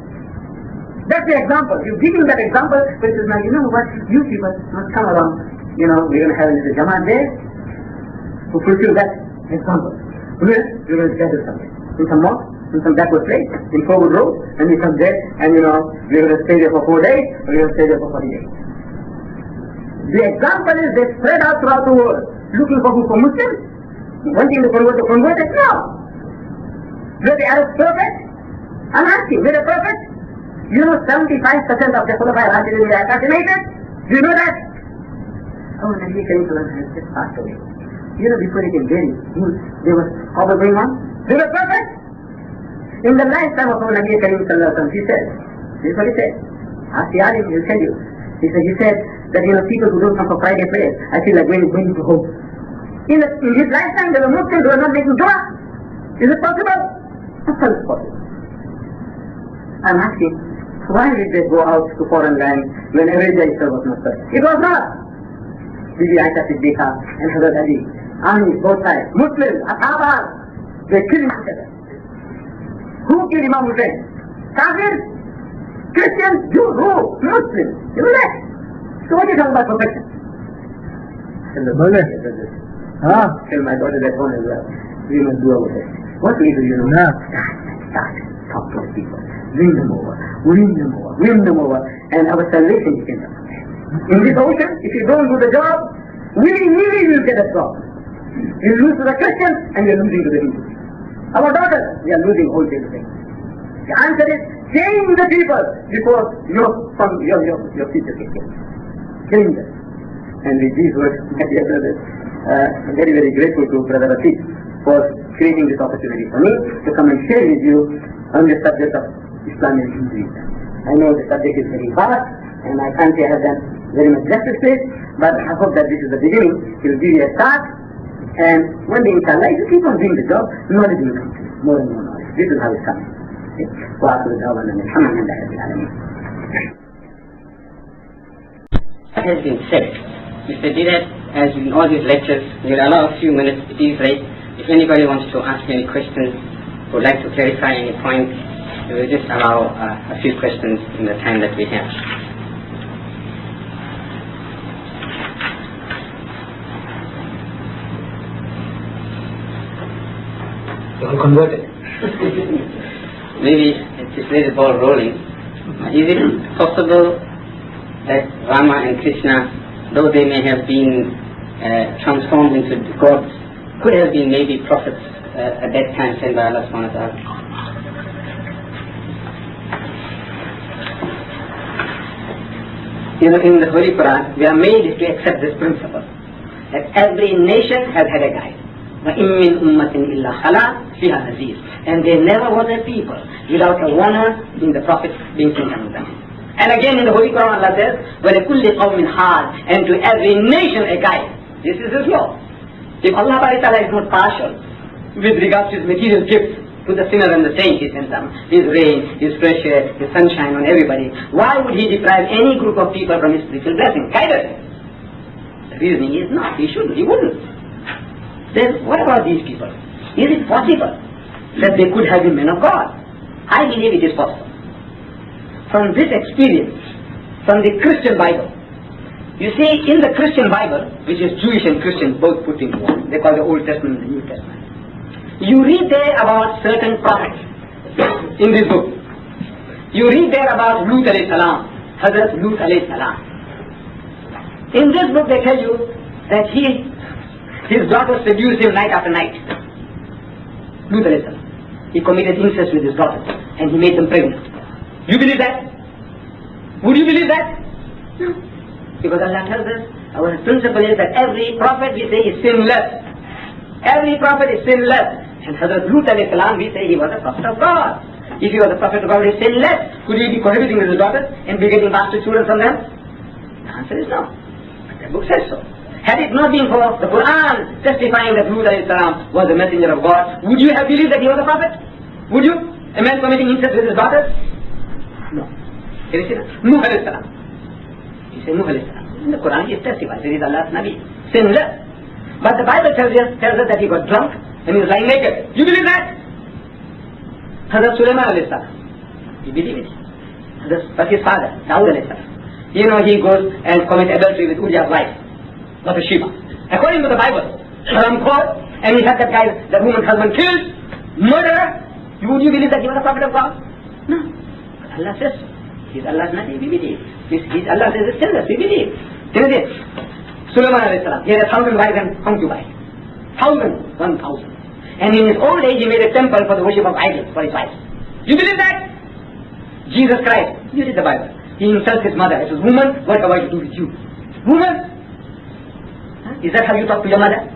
That's the example. You're giving that example, but it says, now you know what, you people must come along. You know, we're going to have a little Jamaat there to fulfill that example. We're going to gather something in some mosque, in some backward place, in forward road, and we come there, and you know, we're going to stay there for 4 days, and we're going to stay there for 40 days. The example is they spread out throughout the world, looking for who? For Muslims? Wanting to convert the converted? No. Were the Arabs perfect? I'm asking, were they perfect? You know 75% of the Khulafa Rashidin were assassinated? Do you know that? Oh, Nabi Kareem has just passed away. You know, before he came there was trouble going on. They were perfect. In the lifetime of Nabi Kareem, he said, this is what he said. Ask the alim, he'll tell you. He said that, you know, people who don't come for Friday prayers, I feel like going to home. In his lifetime, there were Muslims who were not making dua. Is it possible? Of course it's possible. I'm asking, why did they go out to foreign lands when every day was not such? It was not. Bibi Aisha Siddiqa and Hazrat Ali, armies, both sides, Muslims, Ashabas, they killed each other. Who killed Imam Hussain? Kafir? Christians? Jews? Who? Muslims. You know that? So what are you talking about perfection? Tell my daughter that one as well. We must do our best. What we do, you know? Start. Talk to the people. Win them over, and our salvation depends on that. In this ocean, if you don't do the job, willy-nilly you'll get a problem. You lose to the Christians, and you're losing to the Hindus. Our daughters, we are losing wholesale things. The answer is, change the people before your future kicks in. Change them. And with these words, my dear brothers, I'm very, very grateful to Brother Rafiq for creating this opportunity for me to come and share with you on the subject of Islamic Hinduism. I know the subject is very vast, and I can't say I have done very much justice to it, but I hope that this is the beginning. It will give you a start, and one day, inshallah, if you keep on doing the job, knowledge will come to you, more and more knowledge. This is how it comes. What has been said, Mr. Didat, as in all these lectures, we will allow a few minutes, it is right. If anybody wants to ask any questions, would like to clarify any points, we will just allow a few questions in the time that we have. You're all converted. Maybe just let the ball rolling. Is it possible that Rama and Krishna, though they may have been transformed into gods, could have been maybe prophets at that time sent by Allah subhanahu wa ta'ala? You know, in the Holy Quran, we are made to accept this principle, that every nation has had a guide. وَإِن مِّنْ أُمَّةٍ إِلَّا خَلَا فِيهَا نَذِيرٌ. And there never was a people without a warner, being the prophet being sent among them. And again in the Holy Quran Allah says, وَلِكُلِّ قَوْمٍ حَادٍ, and to every nation a guide. This is His law. If Allah is not partial with regards to His material gifts to the sinner and the saint, He sends them His rain, His fresh air, His sunshine on everybody, why would He deprive any group of people from His spiritual blessing? Guidance. The reasoning is not. He shouldn't. He wouldn't. Then what about these people? Is it possible that they could have been men of God? I believe it is possible. From this experience, from the Christian Bible, you see, in the Christian Bible, which is Jewish and Christian both put into one, they call the Old Testament and the New Testament, you read there about certain prophets in this book. You read there about Lut alayhi salam, Hazrat Lut alayhi salam. In this book they tell you that his daughter seduced him night after night. Lut alayhi salam. He committed incest with his daughter and he made them pregnant. You believe that? Would you believe that? No. Because Allah tells us, our principle is that every prophet we say is sinless. Every prophet is sinless. And Hazrat Lut alayhi salam, we say he was a prophet of God. If he was a prophet of God, he said less. Could he be cohabiting with his daughters and be getting bastard children from them? The answer is no. But the book says so. Had it not been for the Quran testifying that Lut alayhi salam was a messenger of God, would you have believed that he was a prophet? Would you? A man committing incest with his daughters? No. Can you see that? Nuh alayhi salam. He said Nuh alayhi salam. In the Quran he testifies that he is Allah's Nabi. Sinless. But the Bible tells us that he got drunk and he was lying naked. You believe that? Hazrat Sulaiman alayhi salam. You believe it? But his father, Dawood alayhi salam. You know, he goes and commits adultery with Uriah's wife, not a Sheba. According to the Bible, and he had that woman's husband killed, murderer. Would you believe that he was a prophet of God? No. But Allah says so. He's Allah's Nabi, we believe. Allah says it's sinless, we believe. Sulaiman alayhi salam, he had 1,000 wives and concubines. 1,000. And in his old age he made a temple for the worship of idols for his wives. You believe that? Jesus Christ, you read the Bible. He insults his mother. He says, woman, what have I to do with you? Woman? Huh? Is that how you talk to your mother?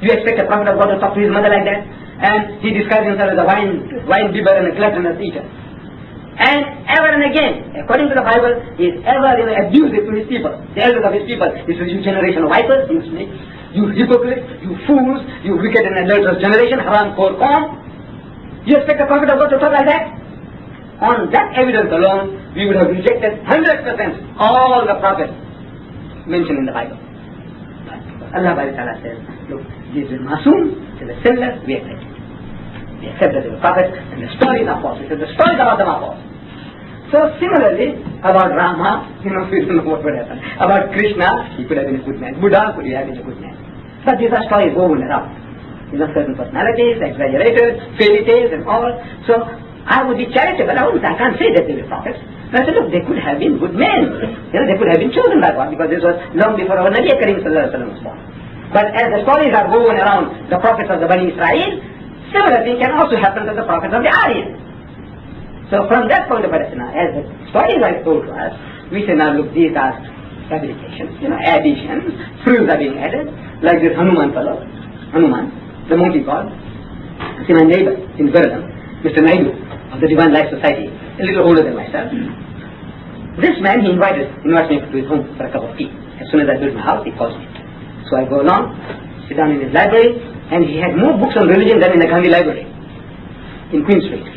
You expect a prophet of God to talk to his mother like that? And he describes himself as a wine bibber and a gluttonous eater. And ever and again, according to the Bible, he is ever abusive to his people, the elders of his people. He says, you generation of vipers, you snakes, you hypocrites, you fools, you wicked and adulterous generation, haram khor qawm. You expect a prophet of God to talk like that? On that evidence alone, we would have rejected 100% all the prophets mentioned in the Bible. But Allah says, look, this is Masoom, this is sinless, we accept it. We accept that they were prophets, and the stories are false. Because the stories about them are false. So similarly, about Rama, we don't know what would happen. About Krishna, he could have been a good man. Buddha could have been a good man. But these are stories woven around. Certain personalities, exaggerated, fairy tales and all. So I would be charitable. I can't say that they were prophets. But I said, look, they could have been good men. They could have been chosen by God, because this was long before our Nabi Karim sallallahu alaihi wasallam was born. But as the stories are woven around the prophets of the Bani Israel, similar thing can also happen to the prophets of the Aryans. So from that point of view, as the stories are told to us, we say, now look, these are fabrications, additions, frills are being added, like this Hanuman fellow, Hanuman, the monkey god. See, my neighbor in Viradam, Mr. Naidu of the Divine Life Society, a little older than myself. This man, he invites me to his home for a cup of tea. As soon as I build my house, he calls me. So I go along, sit down in his library, and he had more books on religion than in the Gandhi Library in Queen Street.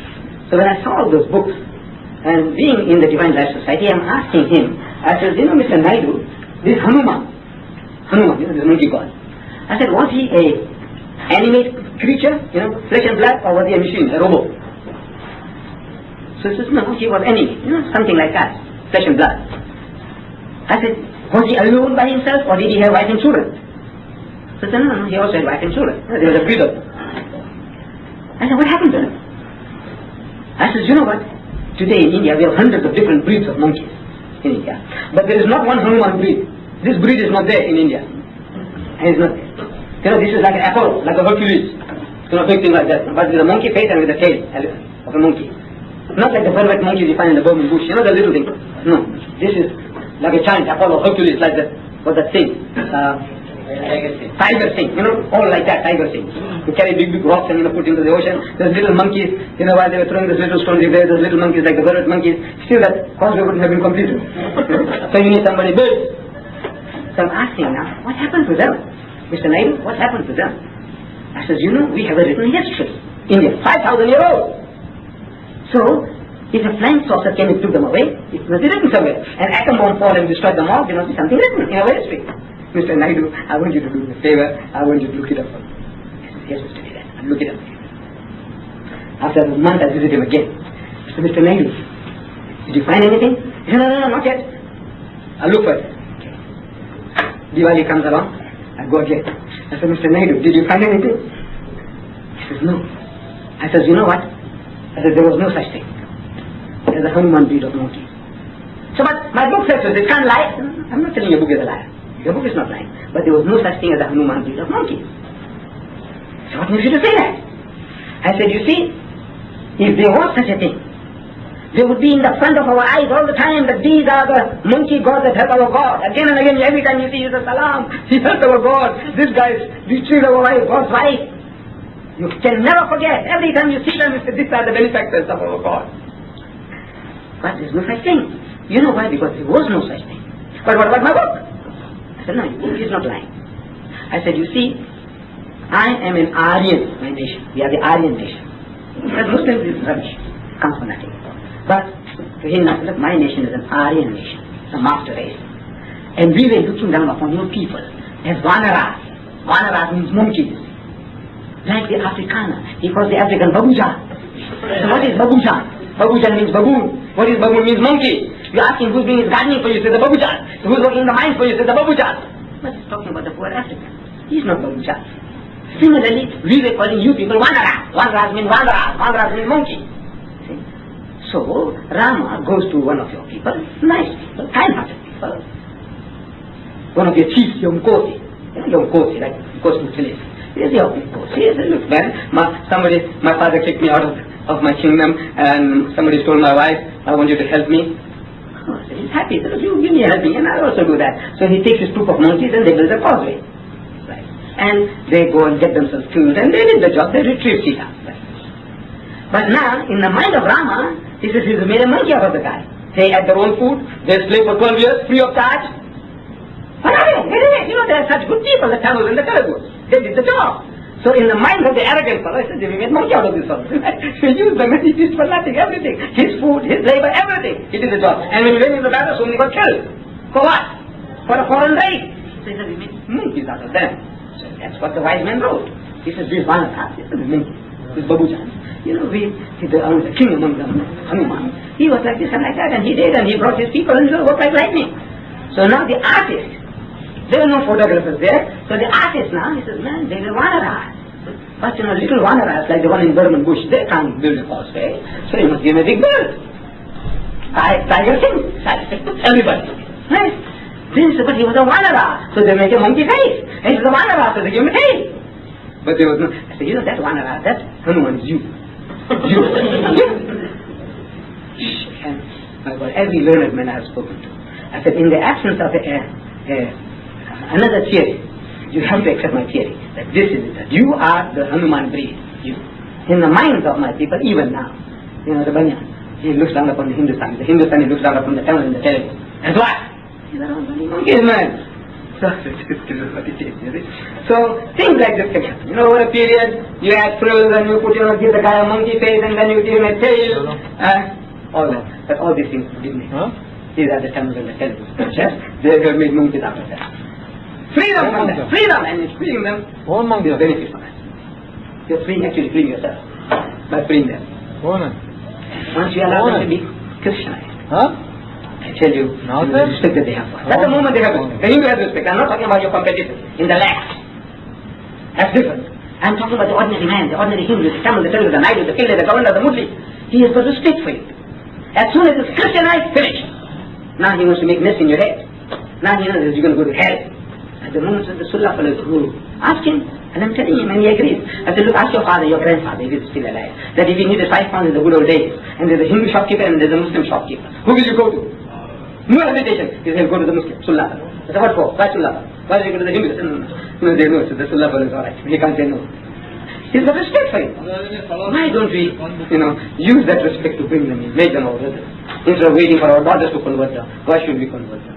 So when I saw all those books, and being in the Divine Life Society, I'm asking him, I said, Mr. Naidu, this Hanuman, this monkey god, I said, was he a animate creature, flesh and blood, or was he a machine, a robot? So he says, no, he was animate, something like that, flesh and blood. I said, was he alone by himself, or did he have wife and children? So he said, no, he also had wife and children. There was a breed of them. I said, what happened to them? I said, you know what? Today in India, we have hundreds of different breeds of monkeys in India. But there is not one Hanuman breed. This breed is not there in India. And it's not there. This is like an Apollo, like a Hercules. Big thing like that. But with a monkey face and with a tail of a monkey. Not like the vervet monkeys you find in the Burman bush. The little thing. No. This is like a giant Apollo, Hercules, like that. What's that thing? Tiger thing, all like that, tiger thing. You carry big rocks and put into the ocean. Those little monkeys, while they were throwing those little stones, if there those little monkeys like the vervet monkeys, still that causeway wouldn't have been completed. So you need somebody big. So I'm asking now, what happened to them? Mr. Naidu, what happened to them? I says, we have a written history. India, 5,000 years old. So, if a flying saucer came and took them away, it must be written somewhere. An atom bomb fall and destroyed them all, there must be something written in our history. Mr. Naidu, I want you to do me a favor. I want you to look it up for me. I said, yes, Mr. Naidu, I'll look it up for you. After a month, I visit him again. I said, Mr. Naidu, did you find anything? He said, no, not yet. I'll look for it. Okay. Diwali comes along, I go again. I said, Mr. Naidu, did you find anything? He says, no. I said, you know what? I said, there was no such thing as a Hanuman breed of monkey. So, but my book says so, it can't lie. I'm not telling your book is a liar. Your book is not lying. But there was no such thing as a Hanuman breed of monkeys. So what makes you to say that? I said, you see, if there was such a thing, they would be in the front of our eyes all the time that these are the monkey gods that help our God. Again and again, every time you see, you say, Salam, he helped our God. This guy retrieved our wife, God's wife. You can never forget. Every time you see them, you say, these are the benefactors of our God. But there's no such thing. You know why? Because there was no such thing. But what about my book? I said, no, he's not lying. I said, you see, I am an Aryan, my nation. We are the Aryan nation. As Muslims, this is rubbish. It comes from nothing. But to him, look, my nation is an Aryan nation, a master race. And we were looking down upon your people as Vanaras. Vanaras means monkeys. Like the Afrikaner. He calls the African Babujan. So what is Babujan? Babujan means baboon. What is baboon means monkey. You ask him who's doing his gardening for you, say the Babujan. Who's working in the mines for you, say the Babujan. But he's talking about the poor African. He's not Babujan. Similarly, we were calling you people Vanaras. Vanaras means Vanaras. Vanaras means monkey. See? So, Rama goes to one of your people, nice people, kind-hearted people. One of your chiefs, Yomkosi. Yomkosi, like goes to village. He says, Yomkosi. He says, look man, my father kicked me out of my kingdom, and somebody told my wife, I want you to help me. Oh, so he's happy. He says, you give me a helping, and I'll also do that. So he takes his troop of monkeys and they build a causeway. Right. And they go and get themselves killed, and they did the job, they retrieved Sita. Right. But now, in the mind of Rama, he says he's made a monkey out of the guy. They had their own food, they slave for 12 years, free of charge. What are they? You know, there are such good people, the Tamils and the Telugus. They did the job. So in the mind of the arrogant fellow, he says, we made monkey out of this fellow. We used them and he used for nothing, everything. His food, his labor, everything. He did the job. And when we went into battle, so many got killed. For what? For a foreign race. So he said, we made monkeys out of them. So that's what the wise man wrote. He says, this Vanaras, this is monkey. This Babujan. You know, the king among them, Hanuman. He was like this and like that, and he did, and he brought his people, and it worked like lightning. So now the artist, there were no photographers there, so the artist now, he says, man, they were Vanaras. But you know, little Vanaras, like the one in Burman Bush, they can't build a causeway, so you must give him a big bird. Tiger King, everybody. Right? Then he said, but he was a Vanara, so they make a monkey face. And he was a Vanara, so they give him a tail. But there was no, I said, you know, that Vanara, that Hanuman is you. You. And my God, every learned man I have spoken to, I said, in the absence of another theory, you have to accept my theory, that this is it, that you are the Hanuman breed, you. In the minds of my people, even now, you know, the Bayan, he looks down upon the Hindustani looks down upon the Tamil and the Telugu. And what? He's a monkeys, man. So, so, things like this can happen. You know, over a period, you add frills and you give the guy a monkey face and then you give him a tail, all that. But all these things didn't make. These are the Tamils and the Telugu. They have made monkeys out of that. Freedom from that. Freedom, and it's freeing them. There's benefit from that. You're actually freeing yourself by freeing them. Once you allow them to be Christianized, I tell you, the respect that they have for us. That's the moment they have respect. The Hindu has respect. I'm not talking about your competitors in the land. That's different. I'm talking about the ordinary man, the ordinary Hindu, the Tamil, the Telugu, the Naidu, the Pillai, the governor, the Mudli. He has got respect for you. As soon as it's Christianized, finish. Now he wants to make mess in your head. Now he knows you're going to go to hell. At the moment when the Sulla fellow is guru, ask him, and I'm telling him, and he agrees. I said, look, ask your father, your grandfather, if he's still alive, that if he needed 5 pounds in the good old days, and there's a Hindu shopkeeper and there's a Muslim shopkeeper, who will you go to? No hesitation. He said, go to the Muslim, Sulla fellow. I said, what for? Why Sulla fellow? Why did you go to the Hindu? No, they know, so the Sulla fellow is alright. He can't say no. He's got respect for him. Why don't we, use that respect to bring them in, make them our brothers? Instead of waiting for our daughters to convert them, why should we convert them?